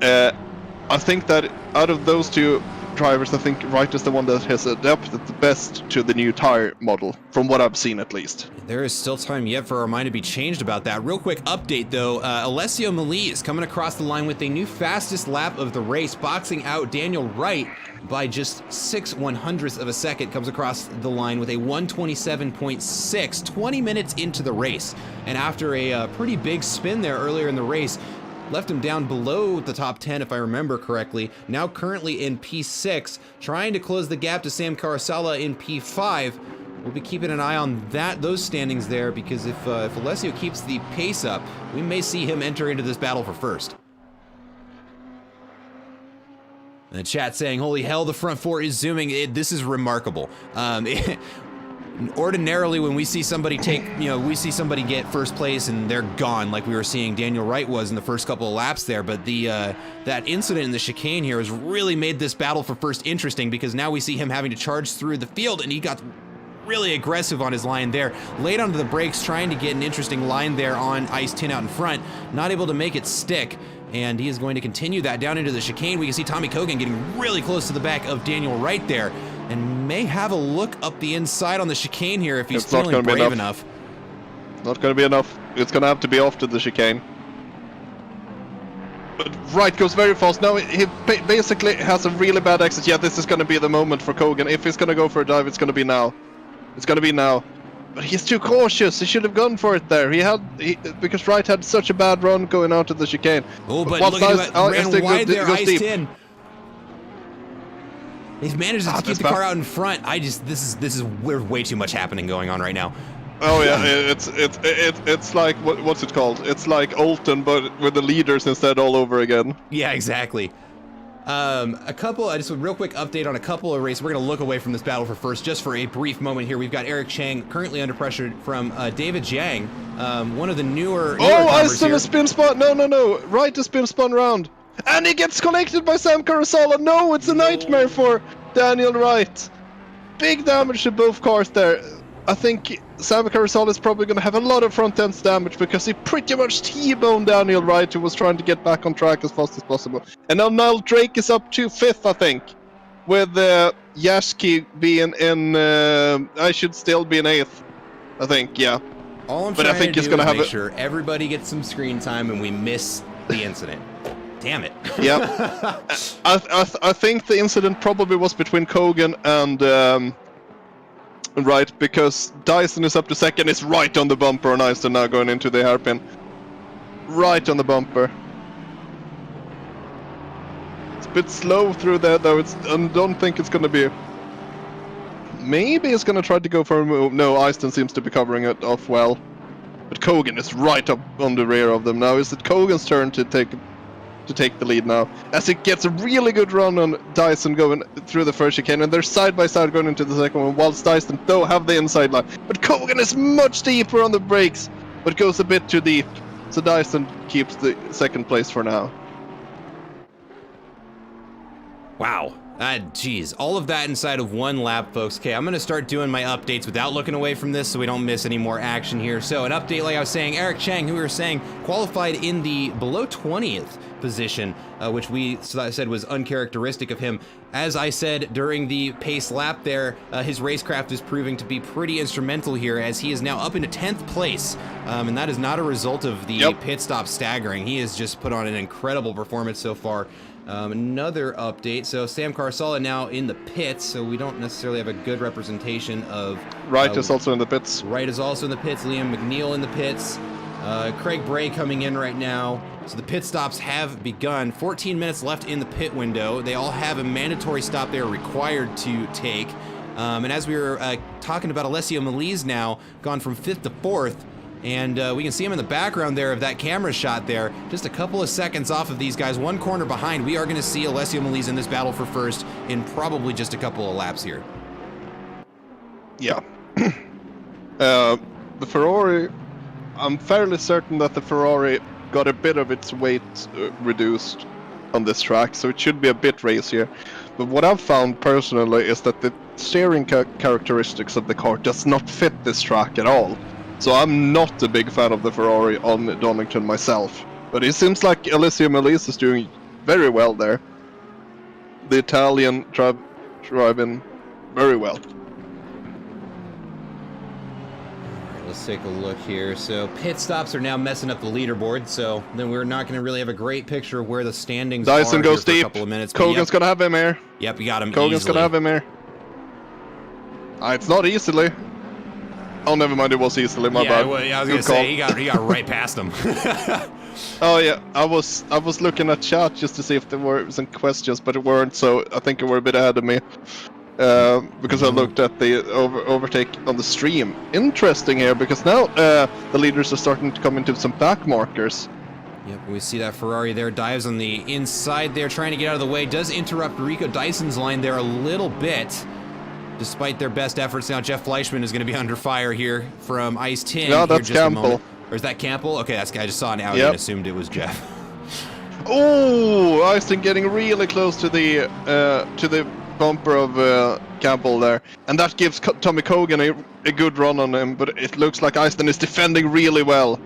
I think that out of those 2 drivers, I think Wright is the one that has adapted the best to the new tire model, from what I've seen at least. There is still time yet for our mind to be changed about that. Real quick update though, Alessio Melise coming across the line with a new fastest lap of the race, boxing out Daniel Wright by just 6/100ths of a second, comes across the line with a 1:27.6, 20 minutes into the race. And after a pretty big spin there earlier in the race, left him down below the top 10 if I remember correctly. Now currently in P6, trying to close the gap to Sam Carasella in P5. We'll be keeping an eye on those standings there, because if Alessio keeps the pace up, we may see him enter into this battle for first. And the chat saying, holy hell, the front 4 is zooming. This is remarkable. Ordinarily, when we see somebody we see somebody get first place and they're gone, like we were seeing Daniel Wright was in the first couple of laps there. But that incident in the chicane here has really made this battle for first interesting, because now we see him having to charge through the field, and he got really aggressive on his line there, laid onto the brakes, trying to get an interesting line there on Ice Tin out in front, not able to make it stick. And he is going to continue that down into the chicane. We can see Tommy Cogan getting really close to the back of Daniel Wright there, and may have a look up the inside on the chicane here if he's feeling brave enough. Not going to be enough. It's going to have to be off to the chicane. But Wright goes very fast. Now he basically has a really bad exit. Yeah, this is going to be the moment for Cogan. If he's going to go for a dive, it's going to be now. It's going to be now. But he's too cautious. He should have gone for it there. Because Wright had such a bad run going out to the chicane. Oh, but look at him, ran wide there, iced in. He's managed to keep the car out in front. We're way too much happening going on right now. Oh yeah, it's like what's it called? It's like Olton, but with the leaders instead all over again. Yeah, exactly. Just a real quick update on a couple of races. We're going to look away from this battle for first, just for a brief moment here. We've got Eric Chang currently under pressure from David Jiang, one of the newer Aston has spin spun. No. Wright has spin spun round. And he gets collected by Sam Carasella. No, it's a nightmare for Daniel Wright. Big damage to both cars there. I think Sam Carasella is probably going to have a lot of front end damage, because he pretty much T-boned Daniel Wright, who was trying to get back on track as fast as possible. And now Niall Drake is up to 5th, I think, with Jaski being in. I should still be in 8th, I think. Yeah. All I'm trying to do is make sure everybody gets some screen time and we miss the incident. Damn it. Yeah. I think the incident probably was between Cogan and Wright, because Dyson is up to 2nd. It's right on the bumper on Eiston now, going into the hairpin. Right on the bumper. It's a bit slow through there though. I don't think it's going to be. Maybe it's going to try to go for a move. No, Eiston seems to be covering it off well. But Cogan is right up on the rear of them now. Is it Cogan's turn to take the lead now, as it gets a really good run on Dyson going through the first chicane, and they're side by side going into the second one, whilst Dyson though have the inside line. But Cogan is much deeper on the brakes, but goes a bit too deep, so Dyson keeps the 2nd place for now. Wow. Geez, all of that inside of one lap, folks. Okay, I'm going to start doing my updates without looking away from this so we don't miss any more action here. So an update, like I was saying, Eric Chang, who we were saying qualified in the below 20th position, which we said was uncharacteristic of him. As I said during the pace lap there, his racecraft is proving to be pretty instrumental here, as he is now up into 10th place. And that is not a result of the pit stop staggering. He has just put on an incredible performance so far. Another update, so Sam Carasella now in the pits, so we don't necessarily have a good representation of... Wright is also in the pits. Wright is also in the pits, Liam McNeil in the pits. Craig Bray coming in right now. So the pit stops have begun. 14 minutes left in the pit window. They all have a mandatory stop they are required to take. And as we were talking about, Alessio Melise now gone from 5th to 4th. And we can see him in the background there of that camera shot there. Just a couple of seconds off of these guys, one corner behind. We are going to see Alessio Melise in this battle for first in probably just a couple of laps here. Yeah. The Ferrari, I'm fairly certain that the Ferrari got a bit of its weight reduced on this track, so it should be a bit racier. But what I've found personally is that the steering characteristics of the car does not fit this track at all. So I'm not a big fan of the Ferrari on Donnington myself. But it seems like Alessio Melise is doing very well there. The Italian driving very well. Let's take a look here. So pit stops are now messing up the leaderboard, so then we're not going to really have a great picture of where the standings Dyson are goes here for deep. a couple of minutes. Kogan's gonna have him here. Yep, you got him Kogan's easily. gonna have him here. It's not easily. Oh, never mind. It was easily. My bad. Well, yeah, I was gonna say he got right past him. Oh yeah, I was looking at chat just to see if there were some questions, but it weren't. So I think you were a bit ahead of me because I looked at the overtake on the stream. Interesting here because now the leaders are starting to come into some back markers. Yep, we see that Ferrari there dives on the inside there, trying to get out of the way. Does interrupt Rico Dyson's line there a little bit. Despite their best efforts, now Jeff Fleischman is going to be under fire here from Ice Tin. No, that's Campbell. Or is that Campbell? Okay, that's I just saw an Audi and assumed it was Jeff. Oh, Ice Tin getting really close to the bumper of Campbell there, and that gives Tommy Kogan a good run on him. But it looks like Ice Tin is defending really well.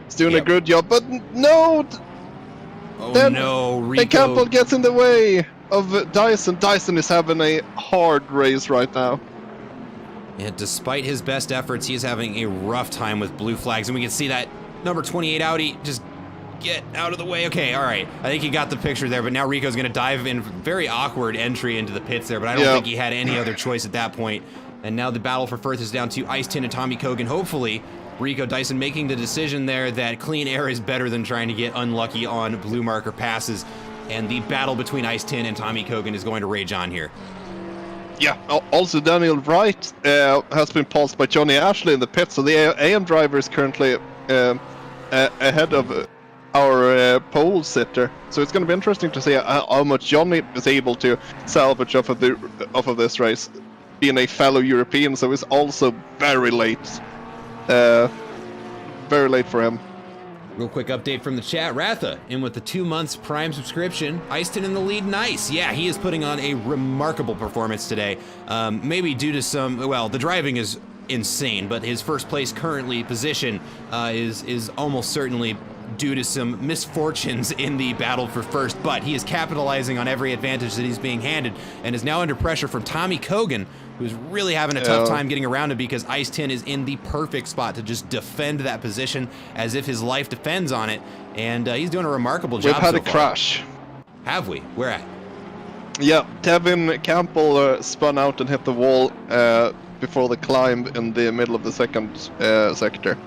He's doing a good job, but no. Oh then, no, Rico. And Campbell gets in the way of Dyson. Dyson is having a hard race right now. Yeah, despite his best efforts, he is having a rough time with blue flags, and we can see that number 28 Audi just get out of the way. Okay, all right. I think he got the picture there, but now Rico's going to dive in. Very awkward entry into the pits there, but I don't think he had any other choice at that point. And now the battle for first is down to Ice Tin and Tommy Kogan. Hopefully, Rico Dyson making the decision there that clean air is better than trying to get unlucky on blue marker passes. And the battle between Ice Tin and Tommy Kogan is going to rage on here. Yeah, also Daniel Wright has been pulsed by Johnny Ashley in the pit, so the AM driver is currently ahead of our pole sitter. So it's going to be interesting to see how much Johnny is able to salvage off of this race, being a fellow European, so it's also very late. Very late for him. Real quick update from the chat. Ratha in with the 2 months Prime subscription. Ice Tin in the lead. Nice. Yeah, he is putting on a remarkable performance today. Maybe due to some, well, the driving is insane, but his first place currently position is almost certainly due to some misfortunes in the battle for first, but he is capitalizing on every advantage that he's being handed and is now under pressure from Tommy Kogan, who's really having a tough time getting around him because Ice Tin is in the perfect spot to just defend that position as if his life depends on it, and he's doing a remarkable job. We've had so a far. crash. Have we? Where at? Yeah, Tevin Campbell spun out and hit the wall before the climb in the middle of the second sector.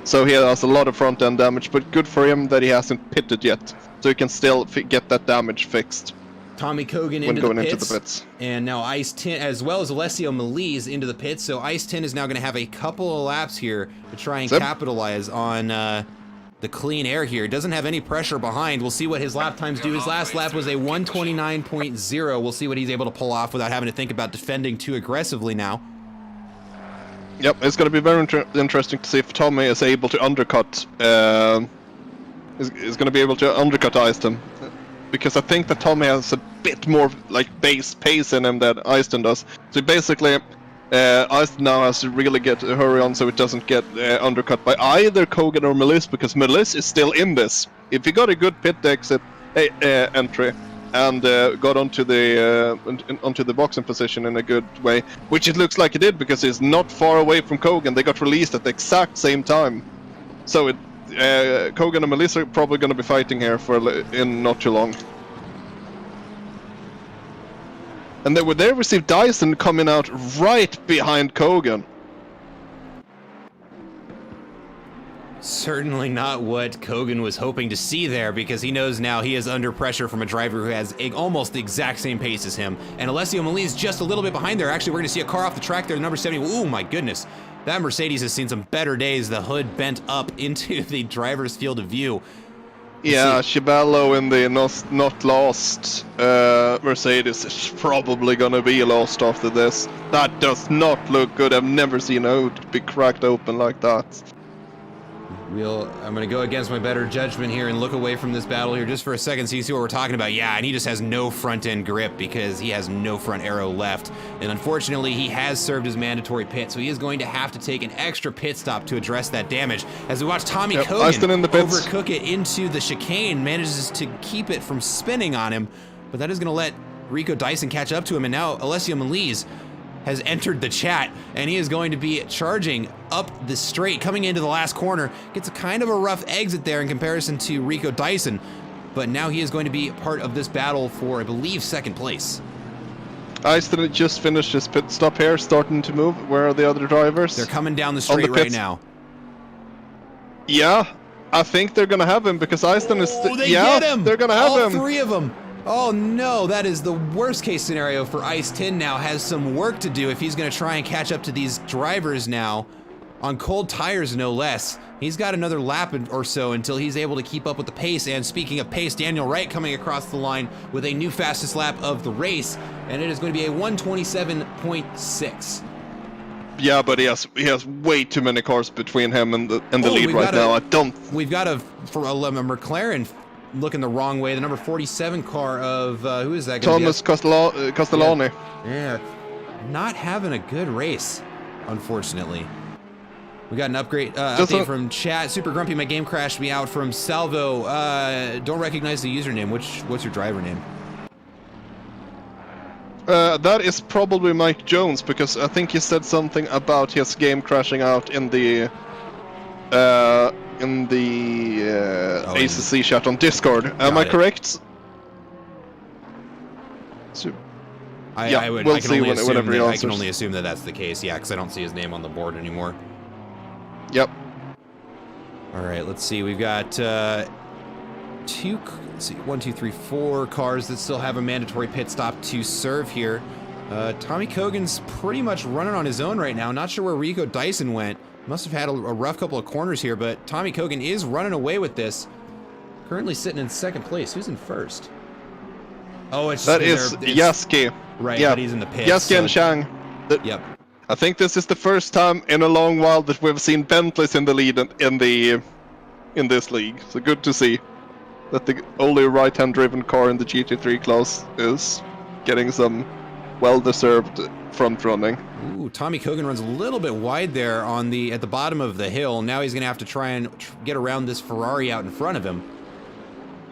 So he has a lot of front end damage, but good for him that he hasn't pitted yet, so he can still get that damage fixed. Tommy Kogan when into going the into the pits. And now Ice Tin, as well as Alessio Melise into the pits. So Ice Tin is now going to have a couple of laps here to try and capitalize on the clean air here. Doesn't have any pressure behind. We'll see what his lap times do. His last lap was a 129.0. We'll see what he's able to pull off without having to think about defending too aggressively now. Yep, it's going to be very interesting to see if Tommy is able to undercut. Is going to be able to undercut Ice Tin, because I think that Tommy has a bit more like base pace in him than Ice Tin does. So basically, Ice Tin now has to really hurry on so it doesn't get undercut by either Kogan or Melise, because Melise is still in this. If he got a good pit exit entry and got onto the boxing position in a good way, which it looks like he did because he's not far away from Kogan. They got released at the exact same time, so Kogan and Melise are probably going to be fighting here in not too long. And they received Dyson coming out right behind Kogan. Certainly not what Kogan was hoping to see there, because he knows now he is under pressure from a driver who has almost the exact same pace as him. And Alessio Melli's just a little bit behind there. Actually, we're going to see a car off the track there, number 70. Oh my goodness. That Mercedes has seen some better days. The hood bent up into the driver's field of view. Yeah, Shibello in the not lost Mercedes is probably gonna be lost after this. That does not look good. I've never seen a hood be cracked open like that. I'm going to go against my better judgment here and look away from this battle here just for a second so you see what we're talking about. Yeah, and he just has no front-end grip because he has no front aero left. And unfortunately, he has served his mandatory pit, so he is going to have to take an extra pit stop to address that damage. As we watch Tommy Kogan overcook it into the chicane, manages to keep it from spinning on him, but that is going to let Rico Dyson catch up to him, and now Alessio Melli's has entered the chat, and he is going to be charging up the straight, coming into the last corner. Gets a kind of a rough exit there in comparison to Rico Dyson, but now he is going to be part of this battle for, I believe, second place. Eiston just finished his pit stop here, starting to move. Where are the other drivers? They're coming down the straight right now. Yeah, I think they're gonna have him because Eiston is. They get him! They're gonna have him. All three of them. Oh no, that is the worst case scenario for Ice Tin now. Has some work to do if he's going to try and catch up to these drivers now. On cold tires, no less. He's got another lap or so until he's able to keep up with the pace. And speaking of pace, Daniel Wright coming across the line with a new fastest lap of the race. And it is going to be a 1:27.6. Yeah, but he has way too many cars between him and the lead right now. We've got a McLaren looking the wrong way. The number 47 car of, who is that? Thomas Castellani. Yeah, not having a good race, unfortunately. We got an update from chat. Super Grumpy, my game crashed me out from Salvo. Don't recognize the username. What's your driver name? That is probably Mike Jones, because I think he said something about his game crashing out in the ACC chat on Discord. Am I correct? So, I can only assume that that's the case, yeah, because I don't see his name on the board anymore. Yep. All right, let's see. We've got 4 cars that still have a mandatory pit stop to serve here. Tommy Kogan's pretty much running on his own right now. Not sure where Rico Dyson went. Must have had a rough couple of corners here, but Tommy Kogan is running away with this. Currently sitting in second place. Who's in first? Oh, it's Jaski. Right, yeah. But he's in the pits. Jaski and Chang. Yep. I think this is the first time in a long while that we've seen Bentleys in the lead in this league. So good to see that the only right-hand driven car in the GT3 class is getting some well-deserved front running. Ooh, Tommy Kogan runs a little bit wide there at the bottom of the hill. Now he's gonna have to try and get around this Ferrari out in front of him.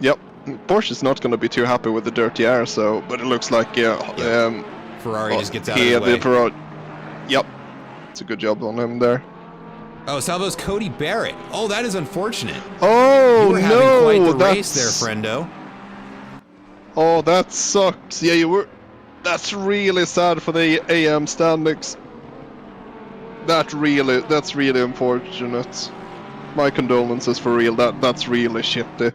Yep, Porsche's not gonna be too happy with the dirty air, but it looks like Ferrari just gets out of the way. Ferrari. Yep, it's a good job on him there. Oh, Salvo's Cody Barrett. Oh, that is unfortunate. Oh, you were having quite the race there, friendo. Oh, that sucks. Yeah, you were. That's really sad for the AM standings. That's really unfortunate. My condolences for real. That's really shitty.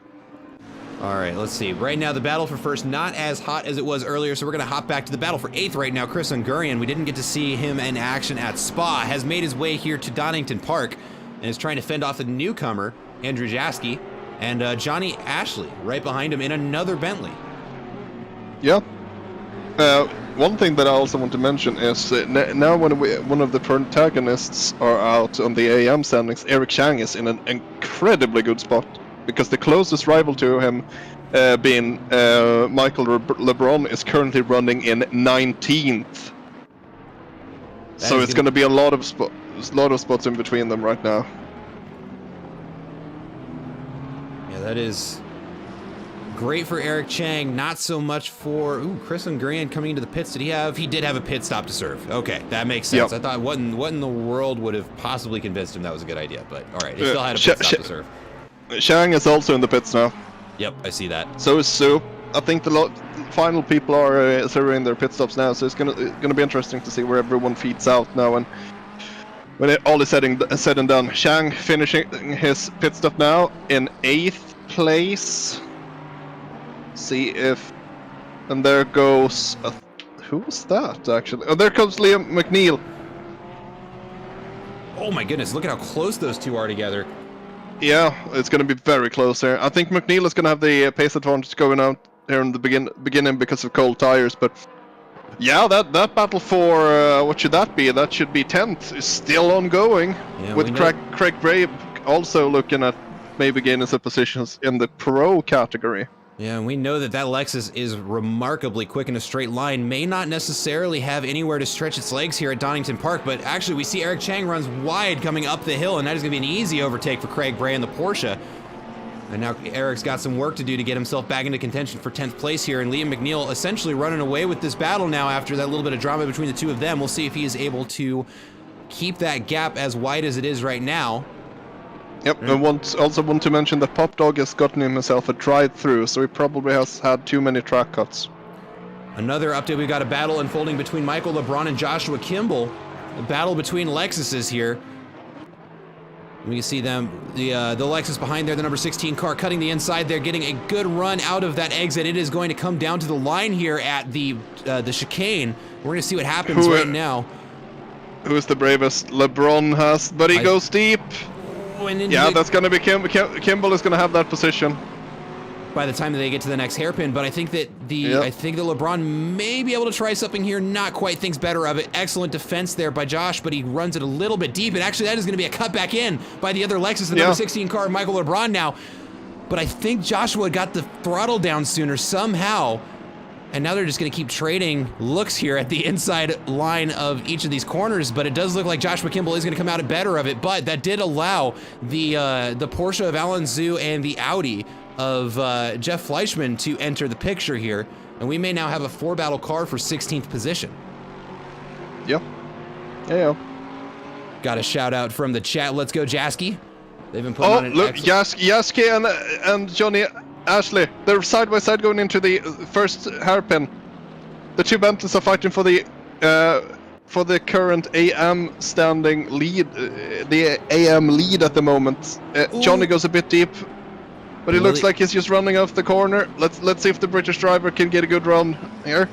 All right, let's see. Right now, the battle for first not as hot as it was earlier, so we're going to hop back to the battle for 8th right now. Chris Ungurian, we didn't get to see him in action at Spa, has made his way here to Donnington Park and is trying to fend off the newcomer, Andrew Jaski, and Johnny Ashley right behind him in another Bentley. Yeah. One thing that I also want to mention is now when one of the protagonists are out on the AM standings, Eric Chang is in an incredibly good spot, because the closest rival to him, being Michael LeBron, is currently running in 19th. So it's going to be a lot of spots in between them right now. Yeah, that is great for Eric Chang, not so much for Chris Ungurian coming into the pits. He did have a pit stop to serve. Okay, that makes sense. Yep. I thought what in the world would have possibly convinced him that was a good idea, but all right, he still had a pit stop to serve. Chang is also in the pits now. Yep, I see that. So is Sue. I think the final people are serving their pit stops now, so it's gonna be interesting to see where everyone feeds out now. And when it all is said and done. Chang finishing his pit stop now in 8th place. See if... And there goes... who was that, actually? Oh, there comes Liam McNeil. Oh my goodness, look at how close those two are together. Yeah, it's going to be very close here. I think McNeil is going to have the pace advantage going out here in the beginning because of cold tires, but... Yeah, that battle for, what should that be? That should be 10th. Is still ongoing. Yeah, with Craig Bray also looking at maybe gaining some positions in the pro category. Yeah, and we know that Lexus is remarkably quick in a straight line. May not necessarily have anywhere to stretch its legs here at Donnington Park, but actually we see Eric Chang runs wide coming up the hill, and that is going to be an easy overtake for Craig Bray in the Porsche. And now Eric's got some work to do to get himself back into contention for 10th place here, and Liam McNeil essentially running away with this battle now after that little bit of drama between the two of them. We'll see if he is able to keep that gap as wide as it is right now. Yep, I also want to mention that Pop Dog has gotten himself a drive-through, so he probably has had too many track cuts. Another update, we've got a battle unfolding between Michael LeBron and Joshua Kimball. A battle between Lexuses here. We can see them, the Lexus behind there, the number 16 car cutting the inside there, getting a good run out of that exit. It is going to come down to the line here at the chicane. We're going to see what happens right now. Who is the bravest? LeBron has, but he goes deep. Yeah, that's going to be Kimball is going to have that position by the time that they get to the next hairpin. But I think that LeBron may be able to try something here. Not quite, thinks better of it. Excellent defense there by Josh, but he runs it a little bit deep. And actually, that is going to be a cut back in by the other Lexus, the number 16 car, Michael LeBron now. But I think Joshua got the throttle down sooner somehow. And now they're just going to keep trading looks here at the inside line of each of these corners, but it does look like Joshua Kimball is going to come out better of it, but that did allow the Porsche of Alan Zhu and the Audi of Jeff Fleischman to enter the picture here, and we may now have a 4-battle car for 16th position. Yep. Yeah. Got a shout out from the chat. Let's go, Jaski. They've been putting on an Jaski and Johnny Ashley, they're side by side going into the first hairpin. The two Bentleys are fighting for the current AM standing lead, the AM lead at the moment. Johnny goes a bit deep, but he looks like he's just running off the corner. Let's see if the British driver can get a good run here.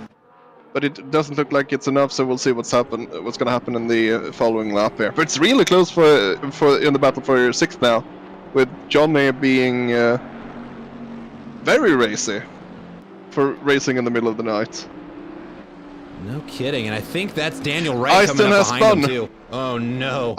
But it doesn't look like it's enough, so we'll see what's going to happen in the following lap here. But it's really close for in the battle for 6th now, with Johnny being very racy for racing in the middle of the night. No kidding, and I think that's Daniel Wright coming up behind him too. Oh no.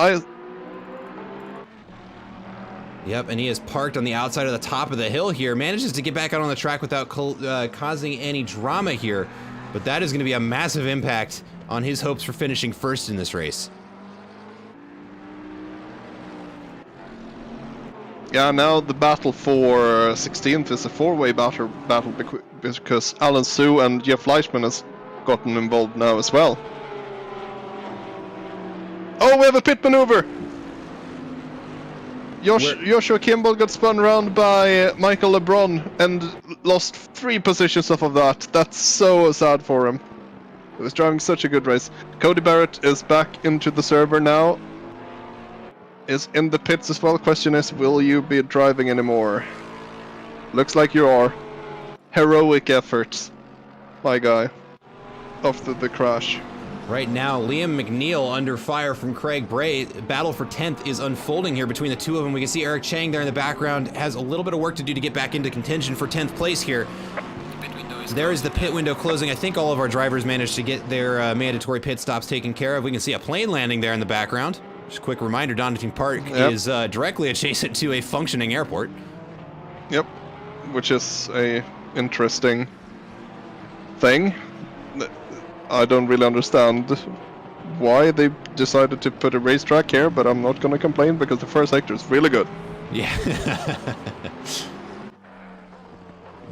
Yep, and he is parked on the outside of the top of the hill here. Manages to get back out on the track without causing any drama here. But that is going to be a massive impact on his hopes for finishing first in this race. Yeah, now the battle for 16th is a 4-way battle because Alan Zhu and Jeff Fleischman has gotten involved now as well. Oh, we have a pit maneuver! Joshua Kimball got spun around by Michael LeBron and lost 3 positions off of that. That's so sad for him. He was driving such a good race. Cody Barrett is back into the server now. Is in the pits as well. Question is, will you be driving anymore? Looks like you are. Heroic efforts, my guy, after the crash. Right now, Liam McNeil under fire from Craig Bray. Battle for 10th is unfolding here between the two of them. We can see Eric Chang there in the background has a little bit of work to do to get back into contention for 10th place here. There is the pit window closing. I think all of our drivers managed to get their mandatory pit stops taken care of. We can see a plane landing there in the background. Just a quick reminder, Donnington Park is directly adjacent to a functioning airport. Yep, which is a interesting thing. I don't really understand why they decided to put a racetrack here, but I'm not going to complain because the first sector is really good. Yeah.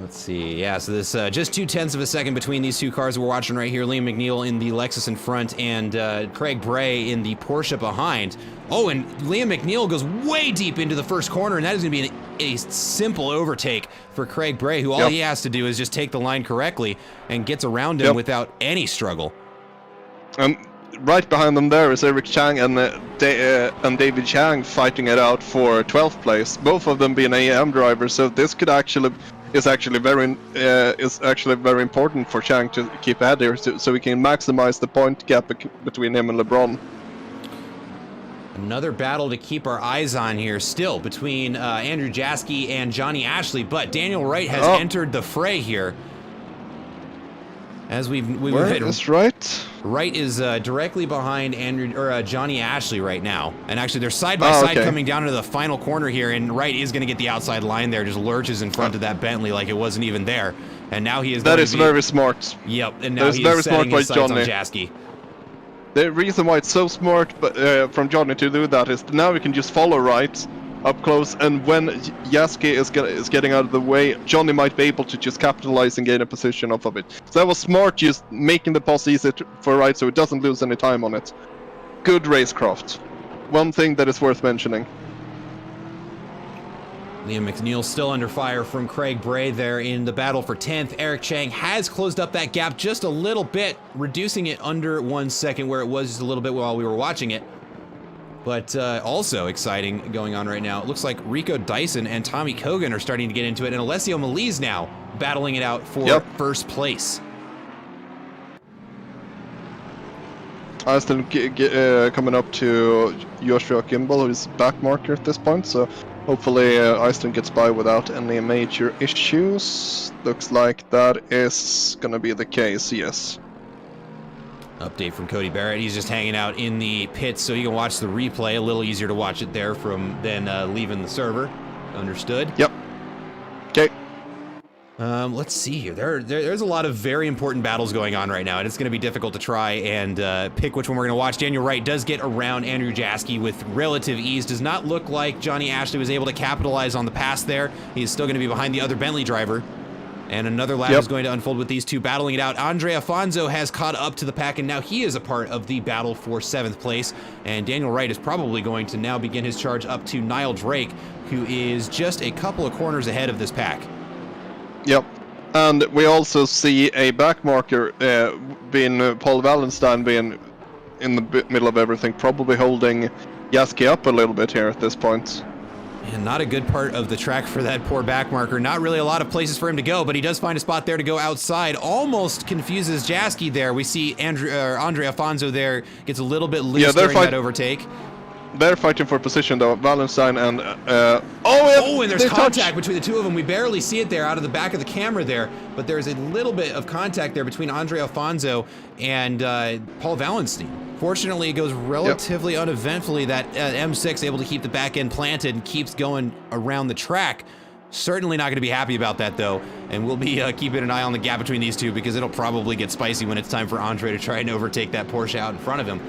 Let's see. Yeah, so this just 0.2 of a second between these two cars we're watching right here. Liam McNeil in the Lexus in front and Craig Bray in the Porsche behind. Oh, and Liam McNeil goes way deep into the first corner, and that is going to be a simple overtake for Craig Bray, who all he has to do is just take the line correctly and gets around him without any struggle. right behind them there is Eric Chang and David Chang fighting it out for 12th place. Both of them being AM drivers, so this could is actually very important for Chang to keep ahead here, so we can maximize the point gap between him and LeBron. Another battle to keep our eyes on here still between Andrew Jaski and Johnny Ashley, but Daniel Wright has entered the fray here. As we've hit. Is Wright? Wright is directly behind Johnny Ashley right now, and actually they're side by side coming down into the final corner here, and Wright is going to get the outside line there, just lurches in front of that Bentley like it wasn't even there, and now he is. That is very smart. Yep, and now he is setting his sights on Jaski. The reason why it's so smart from Johnny to do that is now we can just follow Wright up close, and when Jaski is getting out of the way, Johnny might be able to just capitalize and gain a position off of it. So that was smart, just making the pass easy for Wright so it doesn't lose any time on it. Good racecraft. One thing that is worth mentioning. Liam McNeil still under fire from Craig Bray there in the battle for 10th. Eric Chang has closed up that gap just a little bit, reducing it under 1 second where it was just a little bit while we were watching it. But also exciting going on right now. It looks like Rico Dyson and Tommy Kogan are starting to get into it, and Alessio Meliz now battling it out for first place. Aston coming up to Joshua Kimball, who's back marker at this point, so hopefully Aston gets by without any major issues. Looks like that is gonna be the case, yes. Update from Cody Barrett. He's just hanging out in the pits so you can watch the replay. A little easier to watch it there than leaving the server. Understood? Yep. Okay. Let's see here. There's a lot of very important battles going on right now, and it's going to be difficult to try and pick which one we're going to watch. Daniel Wright does get around Andrew Jaski with relative ease. Does not look like Johnny Ashley was able to capitalize on the pass there. He is still going to be behind the other Bentley driver. And another lap is going to unfold with these two battling it out. Andre Afonso has caught up to the pack, and now he is a part of the battle for 7th place. And Daniel Wright is probably going to now begin his charge up to Niall Drake, who is just a couple of corners ahead of this pack. Yep. And we also see a back marker being Paul Wallenstein being in the middle of everything, probably holding Jaski up a little bit here at this point. And not a good part of the track for that poor back marker. Not really a lot of places for him to go, but he does find a spot there to go outside. Almost confuses Jaski there. We see Andre Afonso there gets a little bit loose during that overtake. They're fighting for position though, Wallenstein and and there's contact between the two of them. We barely see it there out of the back of the camera there, but there's a little bit of contact there between Andre Afonso and Paul Wallenstein. Fortunately, it goes relatively uneventfully. That M6 able to keep the back end planted and keeps going around the track. Certainly not going to be happy about that though, and we'll be keeping an eye on the gap between these two because it'll probably get spicy when it's time for Andre to try and overtake that Porsche out in front of him.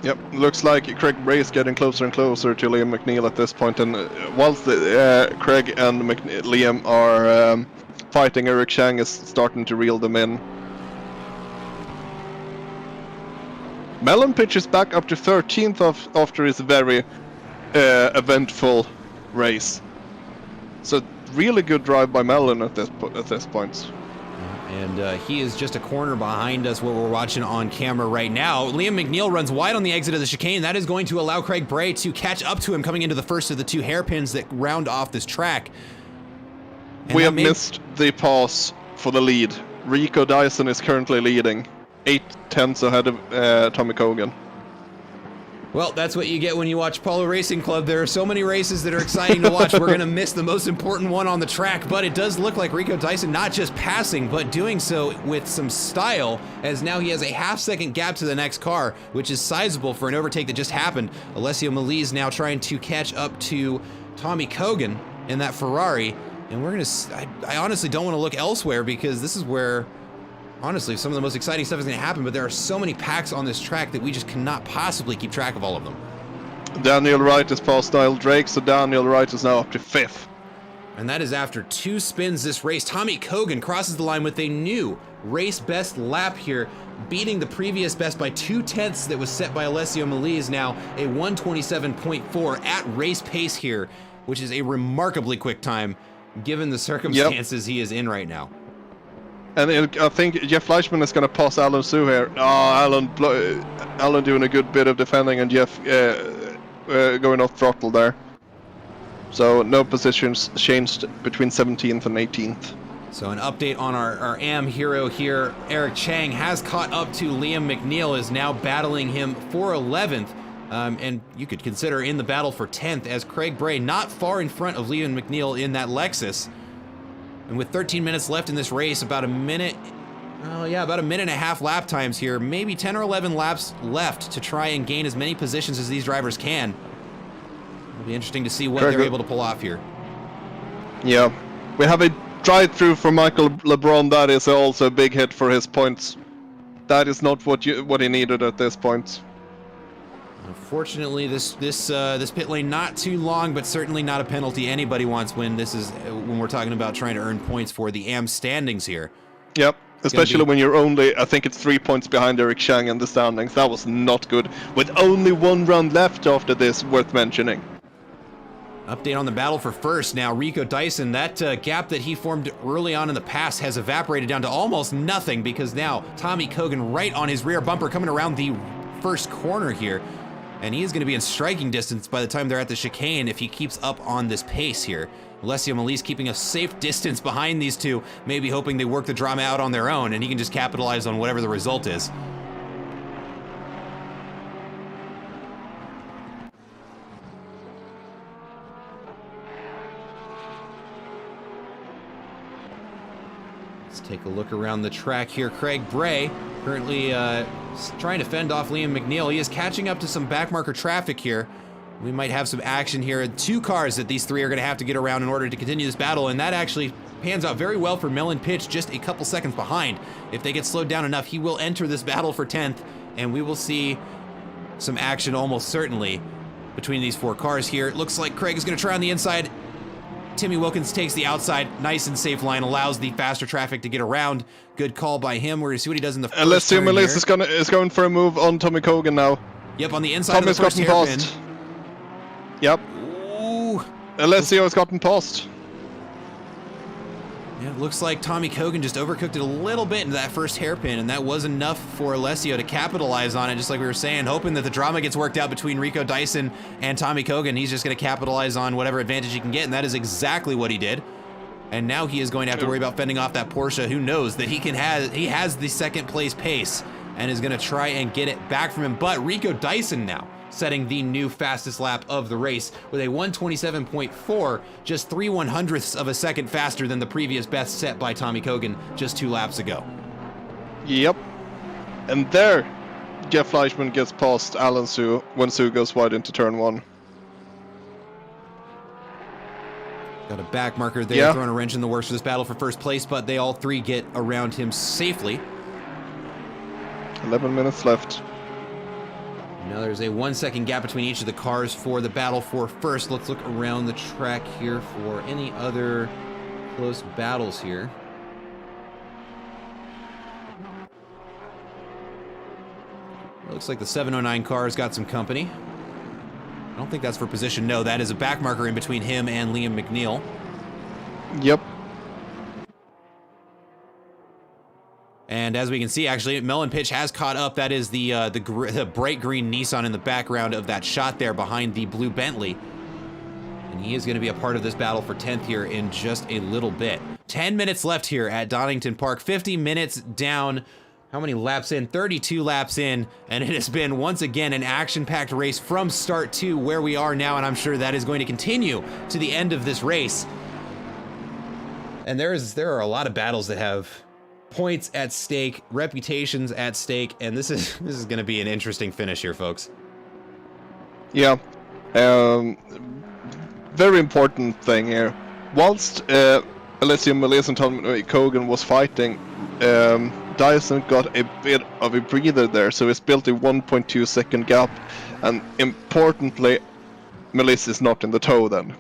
Yep, looks like Craig Bray is getting closer and closer to Liam McNeil at this point, and whilst Craig and Liam are fighting, Eric Chang is starting to reel them in. Mellon pitches back up to 13th after his very eventful race. So really good drive by Mellon at this point. And he is just a corner behind us what we're watching on camera right now. Liam McNeil runs wide on the exit of the chicane. That is going to allow Craig Bray to catch up to him coming into the first of the two hairpins that round off this track. And we have missed the pass for the lead. Rico Dyson is currently leading, 8/10 ahead of Tommy Kogan. Well, that's what you get when you watch Polo Racing Club. There are so many races that are exciting to watch. We're going to miss the most important one on the track, but it does look like Rico Dyson not just passing, but doing so with some style, as now he has a half-second gap to the next car, which is sizable for an overtake that just happened. Alessio Meliz now trying to catch up to Tommy Kogan in that Ferrari, and we're going to... I honestly don't want to look elsewhere because this is where... Honestly, some of the most exciting stuff is going to happen, but there are so many packs on this track that we just cannot possibly keep track of all of them. Daniel Wright is past Niall Drake, so Daniel Wright is now up to 5th. And that is after 2 spins this race. Tommy Kogan crosses the line with a new race best lap here, beating the previous best by 2/10 that was set by Alessio Meliz, now a 1:27.4 at race pace here, which is a remarkably quick time given the circumstances he is in right now. And I think Jeff Fleischman is going to pass Alan Sue here. Alan doing a good bit of defending, and Jeff going off throttle there. So no positions changed between 17th and 18th. So an update on our AM hero here. Eric Chang has caught up to Liam McNeil, is now battling him for 11th. And you could consider in the battle for 10th, as Craig Bray not far in front of Liam McNeil in that Lexus. And with 13 minutes left in this race, about a minute and a half lap times here, maybe 10 or 11 laps left to try and gain as many positions as these drivers can. It'll be interesting to see what they're able to pull off here. Yeah, we have a drive-through for Michael LeBron. That is also a big hit for his points. That is not what he needed at this point. Unfortunately, this pit lane not too long, but certainly not a penalty anybody wants when we're talking about trying to earn points for the AM standings here. Yep, especially when you're only, I think it's 3 points behind Eric Chang in the standings. That was not good. With only one round left after this, worth mentioning. Update on the battle for first now. Rico Dyson, that gap that he formed early on in the pass has evaporated down to almost nothing, because now Tommy Kogan right on his rear bumper coming around the first corner here. And he is going to be in striking distance by the time they're at the chicane if he keeps up on this pace here. Alessio Melise keeping a safe distance behind these two, maybe hoping they work the drama out on their own and he can just capitalize on whatever the result is. Let's take a look around the track here. Craig Bray currently trying to fend off Liam McNeil. He is catching up to some backmarker traffic here. We might have some action here. 2 cars that these 3 are going to have to get around in order to continue this battle, and that actually pans out very well for Mellon Pitch, just a couple seconds behind. If they get slowed down enough, he will enter this battle for 10th, and we will see some action almost certainly between these 4 cars here. It looks like Craig is going to try on the inside. Timmy Wilkins takes the outside, nice and safe line, allows the faster traffic to get around. Good call by him. We're going to see what he does in the first turn here. Melise is going for a move on Tommy Kogan now. Yep, on the inside of the first hairpin. Yep. Ooh. Alessio has gotten past. Yeah, it looks like Tommy Kogan just overcooked it a little bit into that first hairpin, and that was enough for Alessio to capitalize on it, just like we were saying, hoping that the drama gets worked out between Rico Dyson and Tommy Kogan. He's just going to capitalize on whatever advantage he can get, and that is exactly what he did. And now he is going to have to worry about fending off that Porsche. Who knows that he has the second place pace and is going to try and get it back from him. But Rico Dyson now setting the new fastest lap of the race with a 1:27.4, just 3/100ths of a second faster than the previous best set by Tommy Kogan just 2 laps ago. Yep. And there, Jeff Fleischman gets past Alan Sue when Sue goes wide into turn 1. Got a back marker there, throwing a wrench in the works for this battle for first place, but they all 3 get around him safely. 11 minutes left. Now there's a 1-second gap between each of the cars for the battle for first. Let's look around the track here for any other close battles here. Looks like the 709 car's got some company. I don't think that's for position. No, that is a back marker in between him and Liam McNeil. Yep. And as we can see, actually, Mellon Pitch has caught up. That is the bright green Nissan in the background of that shot there behind the blue Bentley. And he is going to be a part of this battle for 10th here in just a little bit. 10 minutes left here at Donnington Park. 50 minutes down. How many laps in? 32 laps in. And it has been, once again, an action-packed race from start to where we are now. And I'm sure that is going to continue to the end of this race. And there are a lot of battles that have points at stake, reputations at stake, and this is going to be an interesting finish here, folks. Yeah. Very important thing here. Whilst Alessio Melise and Tommy Kogan was fighting, Dyson got a bit of a breather there, so it's built a 1.2 second gap, and importantly, Melise is not in the tow then.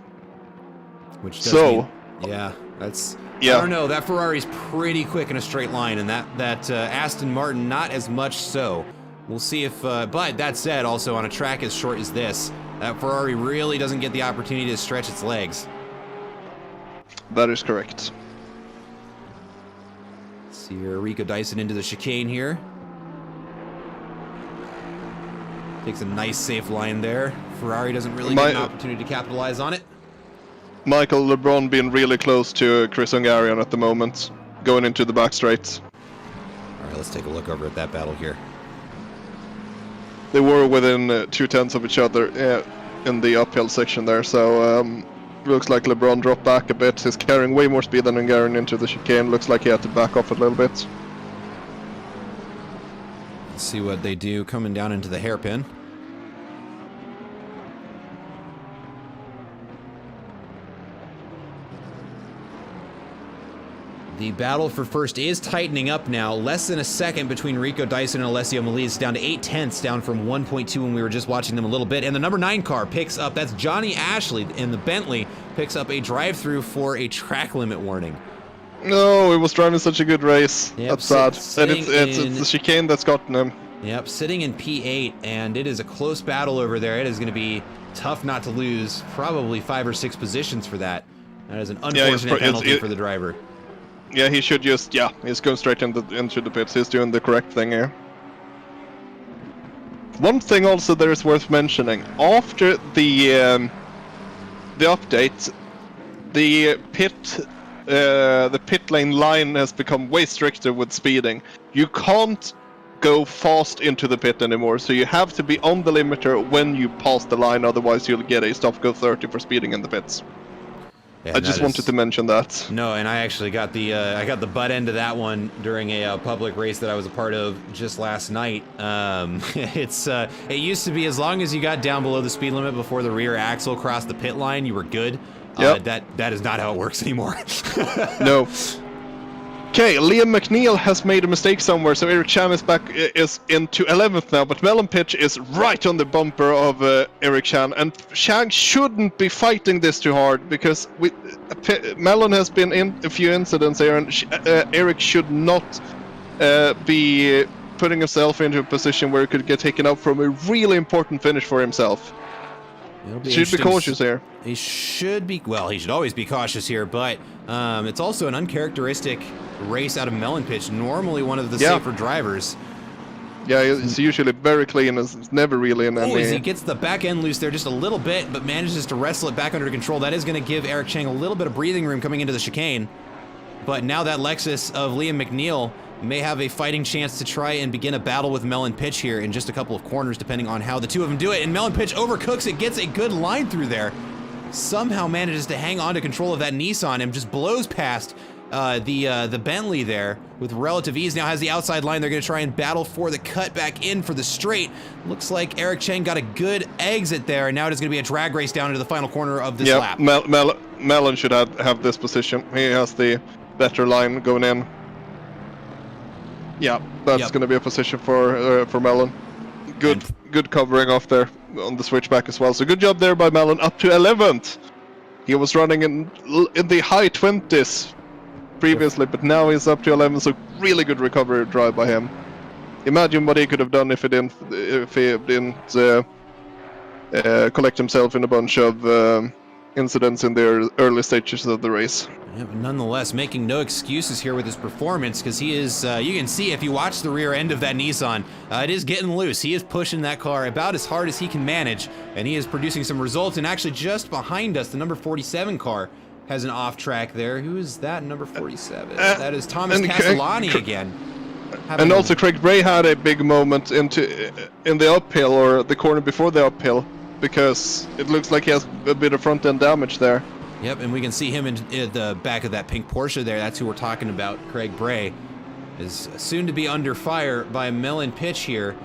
Which does mean, yeah, that's... Yeah. I don't know, that Ferrari's pretty quick in a straight line, and that Aston Martin not as much so. We'll see if, but that said, also on a track as short as this, that Ferrari really doesn't get the opportunity to stretch its legs. That is correct. Let's See here, Rico Dyson into the chicane here. Takes a nice safe line there. Ferrari doesn't really get an opportunity to capitalize on it. Michael LeBron being really close to Chris Hungarian at the moment, going into the back straight. All right, let's take a look over at that battle here. They were within 0.2 of each other in the uphill section there, so looks like LeBron dropped back a bit. He's carrying way more speed than Hungarian into the chicane. Looks like he had to back off a little bit. Let's see what they do coming down into the hairpin. The battle for first is tightening up now. Less than a second between Rico Dyson and Alessio Melise. It's down to 0.8, down from 1.2 when we were just watching them a little bit. And the number 9 car picks up, that's Johnny Ashley in the Bentley, picks up a drive-through for a track limit warning. No, he was driving such a good race. Yep, that's sad. And it's the chicane that's gotten him. Yep, sitting in P8, and it is a close battle over there. It is going to be tough not to lose probably 5 or 6 positions for that. That is an unfortunate penalty for the driver. Yeah, he should just, he's going straight into the pits. He's doing the correct thing here. One thing also that is worth mentioning, after the update, the pit lane line has become way stricter with speeding. You can't go fast into the pit anymore, so you have to be on the limiter when you pass the line, otherwise you'll get a stop-go 30 for speeding in the pits. Yeah, I just wanted to mention that. No, and I actually got the butt end of that one during a public race that I was a part of just last night. It used to be as long as you got down below the speed limit before the rear axle crossed the pit line, you were good. Yep. That is not how it works anymore. No. Okay, Liam McNeil has made a mistake somewhere, so Eric Cham is into 11th now, but Melon Pitch is right on the bumper of Eric Chan, and Chang shouldn't be fighting this too hard, because Melon has been in a few incidents here, and Eric should not be putting himself into a position where he could get taken out from a really important finish for himself. He should be cautious here. He should be, well, he should always be cautious here, but it's also an uncharacteristic race out of Melon Pitch. Normally one of the safer drivers. Yeah, he's usually very clean. It's never really in any... Oh, as he gets the back end loose there just a little bit, but manages to wrestle it back under control. That is going to give Eric Chang a little bit of breathing room coming into the chicane. But now that Lexus of Liam McNeil may have a fighting chance to try and begin a battle with Melon Pitch here in just a couple of corners, depending on how the two of them do it. And Melon Pitch overcooks it, gets a good line through there. Somehow manages to hang on to control of that Nissan and just blows past the Bentley there with relative ease. Now has the outside line. They're going to try and battle for the cut back in for the straight. Looks like Eric Chang got a good exit there, and now it is going to be a drag race down into the final corner of this lap. Melon should have this position. He has the better line going in. Yeah, that's going to be a position for Melon. Good covering off there on the switchback as well. So good job there by Melon, up to 11th. He was running in the high 20s previously, but now he's up to 11. So really good recovery drive by him. Imagine what he could have done if he didn't collect himself in a bunch of incidents in the early stages of the race. Yeah, but nonetheless, making no excuses here with his performance, because he is, you can see if you watch the rear end of that Nissan, it is getting loose. He is pushing that car about as hard as he can manage, and he is producing some results. And actually just behind us, the number 47 car has an off track there. Who is that, number 47? That is Thomas Castellani again. And also Craig Bray had a big moment in the uphill, or the corner before the uphill, because it looks like he has a bit of front end damage there. Yep, and we can see him in the back of that pink Porsche there. That's who we're talking about. Craig Bray is soon to be under fire by Melon Pitch here,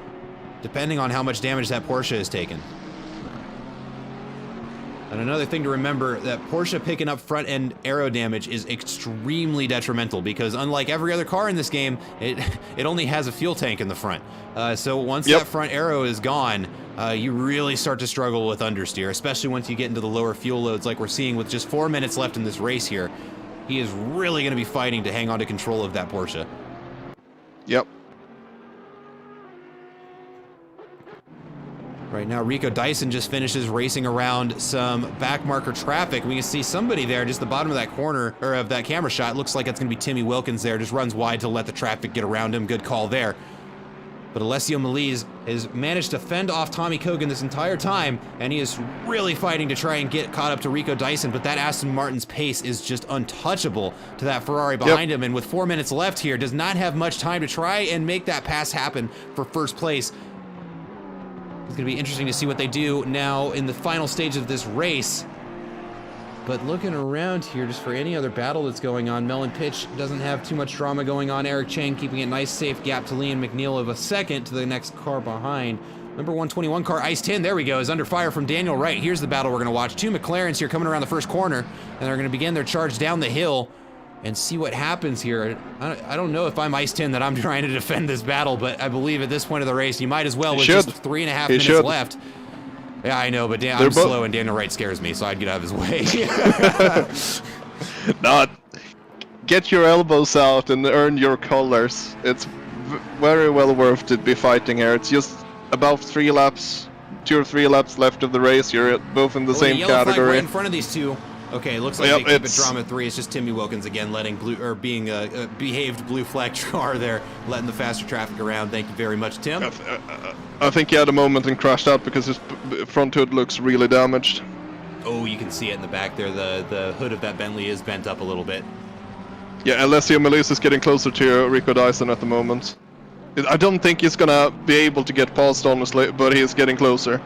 depending on how much damage that Porsche has taken. And another thing to remember, that Porsche picking up front end aero damage is extremely detrimental, because unlike every other car in this game, it only has a fuel tank in the front. So once that front aero is gone, you really start to struggle with understeer, especially once you get into the lower fuel loads like we're seeing with just 4 minutes left in this race here. He is really going to be fighting to hang on to control of that Porsche. Yep. Right now, Rico Dyson just finishes racing around some back marker traffic. We can see somebody there, just the bottom of that corner, or of that camera shot. Looks like it's going to be Timmy Wilkins there. Just runs wide to let the traffic get around him. Good call there. But Alessio Melise has managed to fend off Tommy Cogan this entire time, and he is really fighting to try and get caught up to Rico Dyson, but that Aston Martin's pace is just untouchable to that Ferrari behind him, and with 4 minutes left here, does not have much time to try and make that pass happen for first place. It's going to be interesting to see what they do now in the final stage of this race. But looking around here, just for any other battle that's going on, Mellon Pitch doesn't have too much drama going on. Eric Chang keeping a nice safe gap to Liam McNeil of a second to the next car behind. Number 121 car, Ice 10, there we go, is under fire from Daniel Wright. Here's the battle we're going to watch. Two McLarens here coming around the first corner, and they're going to begin their charge down the hill and see what happens here. I don't know if I'm Ice 10 that I'm trying to defend this battle, but I believe at this point of the race, you might as well with just 3.5 minutes left. Yeah, I know, but I'm slow and Daniel Wright scares me, so I'd get out of his way. Not get your elbows out and earn your colors. It's very well worth to be fighting here. It's just about 3 laps, 2 or 3 laps left of the race. You're both in the same yellow flag category. right in front of these two. Okay, looks like they keep it drama 3. It's just Timmy Wilkins again letting being a behaved blue flag car there, letting the faster traffic around. Thank you very much, Tim. I think he had a moment and crashed out because his front hood looks really damaged. Oh, you can see it in the back there. The hood of that Bentley is bent up a little bit. Yeah, Alessio Melise is getting closer to Rico Dyson at the moment. I don't think he's gonna be able to get past, honestly, but he's getting closer.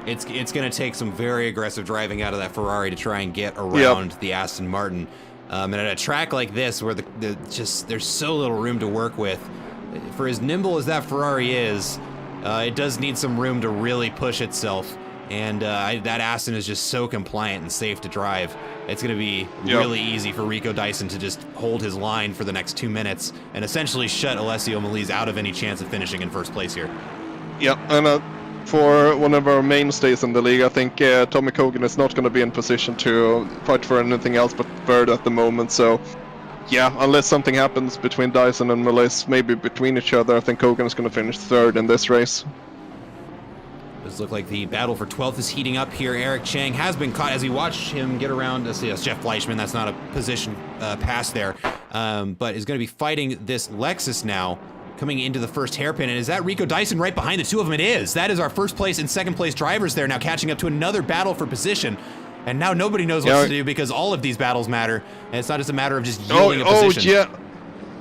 It's going to take some very aggressive driving out of that Ferrari to try and get around the Aston Martin. And at a track like this, where there's so little room to work with, for as nimble as that Ferrari is, it does need some room to really push itself. And that Aston is just so compliant and safe to drive. It's going to be really easy for Rico Dyson to just hold his line for the next 2 minutes and essentially shut Alessio Melise out of any chance of finishing in first place here. Yeah, and for one of our mainstays in the league, I think Tommy Cogan is not going to be in position to fight for anything else but third at the moment. So, yeah, unless something happens between Dyson and Melise, maybe between each other, I think Cogan is going to finish third in this race. Does look like the battle for 12th is heating up here. Eric Chang has been caught as we watch him get around. That's Jeff Fleischman. That's not a position pass there, but is going to be fighting this Lexus now, coming into the first hairpin. And is that Rico Dyson right behind the two of them? It is. That is our first place and second place drivers there now, catching up to another battle for position. And now nobody knows what to do because all of these battles matter. And it's not just a matter of just yielding a position. Oh, yeah.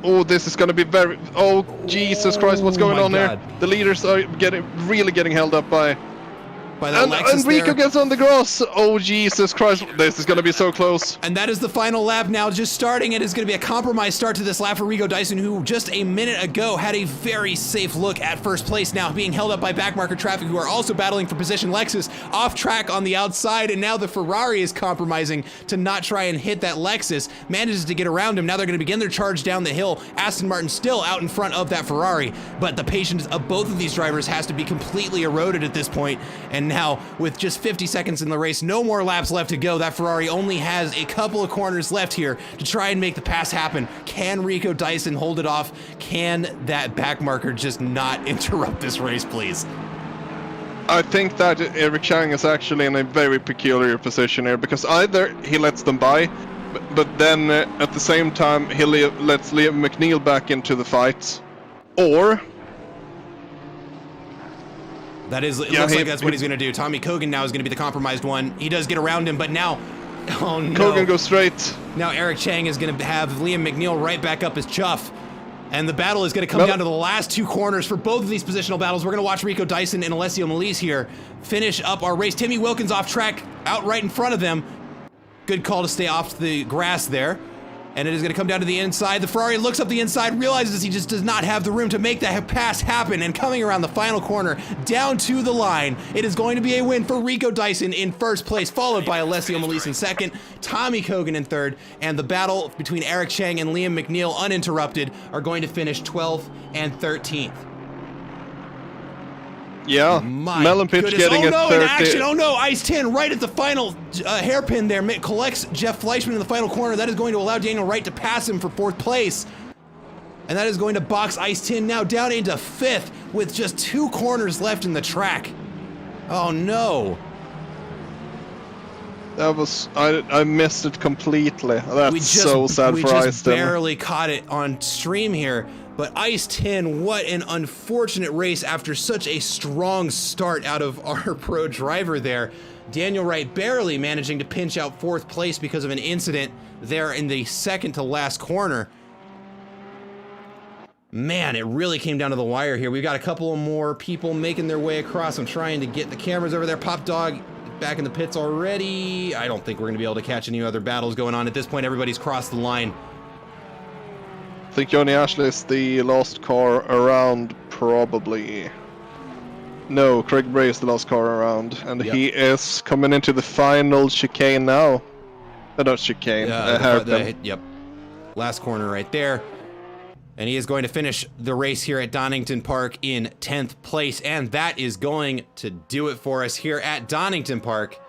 Oh, this is going to be very... Oh, Jesus Christ, what's going on there? The leaders are really getting held up by that Lexus and Rico gets on the grass. Oh, Jesus Christ. This is going to be so close. And that is the final lap now just starting. It is going to be a compromised start to this lap for Rico Dyson, who just a minute ago had a very safe look at first place, now being held up by backmarker traffic, who are also battling for position. Lexus off track on the outside, and now the Ferrari is compromising to not try and hit that Lexus. Manages to get around him. Now they're going to begin their charge down the hill. Aston Martin still out in front of that Ferrari, but the patience of both of these drivers has to be completely eroded at this point. And now, with just 50 seconds in the race, no more laps left to go, that Ferrari only has a couple of corners left here to try and make the pass happen. Can Rico Dyson hold it off? Can that backmarker just not interrupt this race, please? I think that Eric Chang is actually in a very peculiar position here, because either he lets them by, but then at the same time he lets Liam McNeil back into the fight, or... It looks like that's what he's going to do. Tommy Cogan now is going to be the compromised one. He does get around him, but now... Oh, no. Cogan goes straight. Now Eric Chang is going to have Liam McNeil right back up his chuff. And the battle is going to come down to the last 2 corners for both of these positional battles. We're going to watch Rico Dyson and Alessio Melise here finish up our race. Timmy Wilkins off track, out right in front of them. Good call to stay off the grass there. And it is going to come down to the inside. The Ferrari looks up the inside, realizes he just does not have the room to make that pass happen. And coming around the final corner, down to the line, it is going to be a win for Rico Dyson in first place, followed by Alessio Melise in second, Tommy Cogan in third, and the battle between Eric Chang and Liam McNeil, uninterrupted, are going to finish 12th and 13th. Yeah, Mellon Pitch getting a 30. In action. Oh no, Ice 10 right at the final hairpin there. Collects Jeff Fleischman in the final corner. That is going to allow Daniel Wright to pass him for 4th place. And that is going to box Ice 10 now down into 5th. with just 2 corners left in the track. Oh no. That was I missed it completely. That's so sad for We just Iceton. barely caught it on stream here. But Ice Tin, what an unfortunate race after such a strong start out of our pro driver there. Daniel Wright barely managing to pinch out 4th place because of an incident there in the second to last corner. Man, it really came down to the wire here. We've got a couple of more people making their way across. I'm trying to get the cameras over there. Pop Dog back in the pits already. I don't think we're going to be able to catch any other battles going on. At this point, everybody's crossed the line. I think Johnny Ashley is the last car around, probably. No, Craig Bray is the last car around, and he is coming into the final chicane now. Not chicane, hairpin. Yep. Last corner right there. And he is going to finish the race here at Donnington Park in 10th place, and that is going to do it for us here at Donnington Park.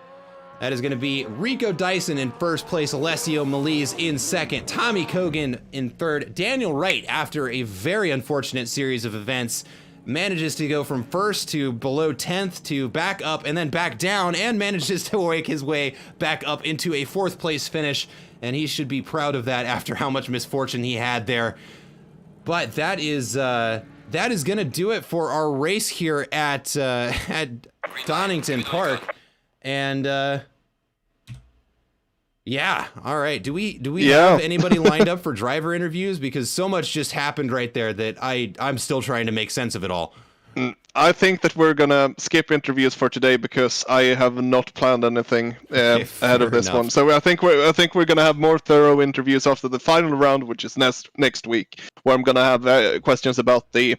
That is going to be Rico Dyson in first place, Alessio Melise in second, Tommy Kogan in third. Daniel Wright, after a very unfortunate series of events, manages to go from first to below 10th to back up and then back down, and manages to work his way back up into a 4th place finish. And he should be proud of that after how much misfortune he had there. But that is going to do it for our race here at Donnington Park. And yeah, all right. Do we have anybody lined up for driver interviews? Because so much just happened right there that I'm still trying to make sense of it all. I think that we're gonna skip interviews for today because I have not planned anything ahead of this one. So I think we're gonna have more thorough interviews after the final round, which is next week, where I'm gonna have questions about the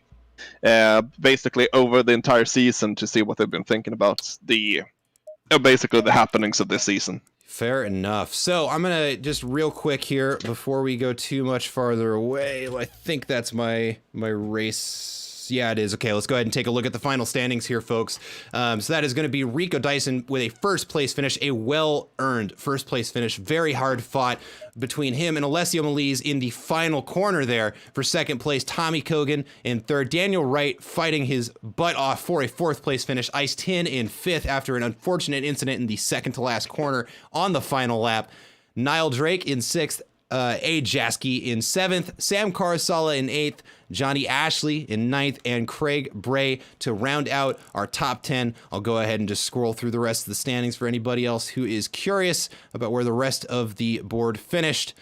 basically over the entire season to see what they've been thinking about the basically the happenings of this season. Fair enough. So I'm gonna just real quick here before we go too much farther away. I think that's my race. Yeah, it is. Okay, let's go ahead and take a look at the final standings here, folks. So that is going to be Rico Dyson with a 1st place finish, a well-earned 1st place finish. Very hard fought between him and Alessio Melise in the final corner there for 2nd place. Tommy Kogan in 3rd. Daniel Wright fighting his butt off for a 4th place finish. Ice Tin in 5th after an unfortunate incident in the second to last corner on the final lap. Niall Drake in 6th. Jaski in 7th, Sam Carsala in 8th, Johnny Ashley in 9th, and Craig Bray to round out our top 10. I'll go ahead and just scroll through the rest of the standings for anybody else who is curious about where the rest of the board finished.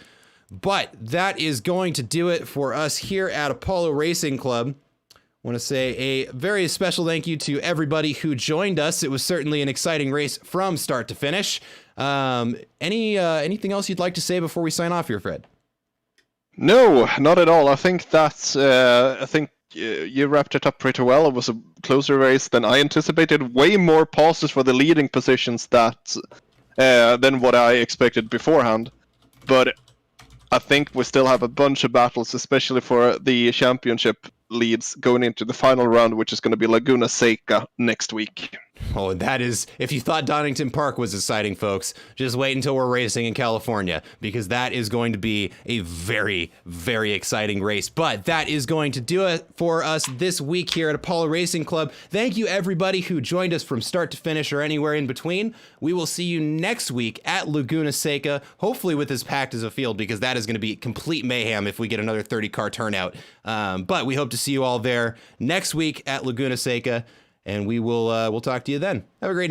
But that is going to do it for us here at Apollo Racing Club. I want to say a very special thank you to everybody who joined us. It was certainly an exciting race from start to finish. Anything else you'd like to say before we sign off here, Fred? No, not at all. I think that's you wrapped it up pretty well. It was a closer race than I anticipated. Way more passes for the leading positions than what I expected beforehand. But I think we still have a bunch of battles, especially for the championship leads going into the final round, which is going to be Laguna Seca next week. Oh, that is, if you thought Donnington Park was exciting, folks, just wait until we're racing in California, because that is going to be a very, very exciting race. But that is going to do it for us this week here at Apollo Racing Club. Thank you, everybody who joined us from start to finish or anywhere in between. We will see you next week at Laguna Seca, hopefully with as packed as a field, because that is going to be complete mayhem if we get another 30-car turnout. But we hope to see you all there next week at Laguna Seca. And we'll talk to you then. Have a great night.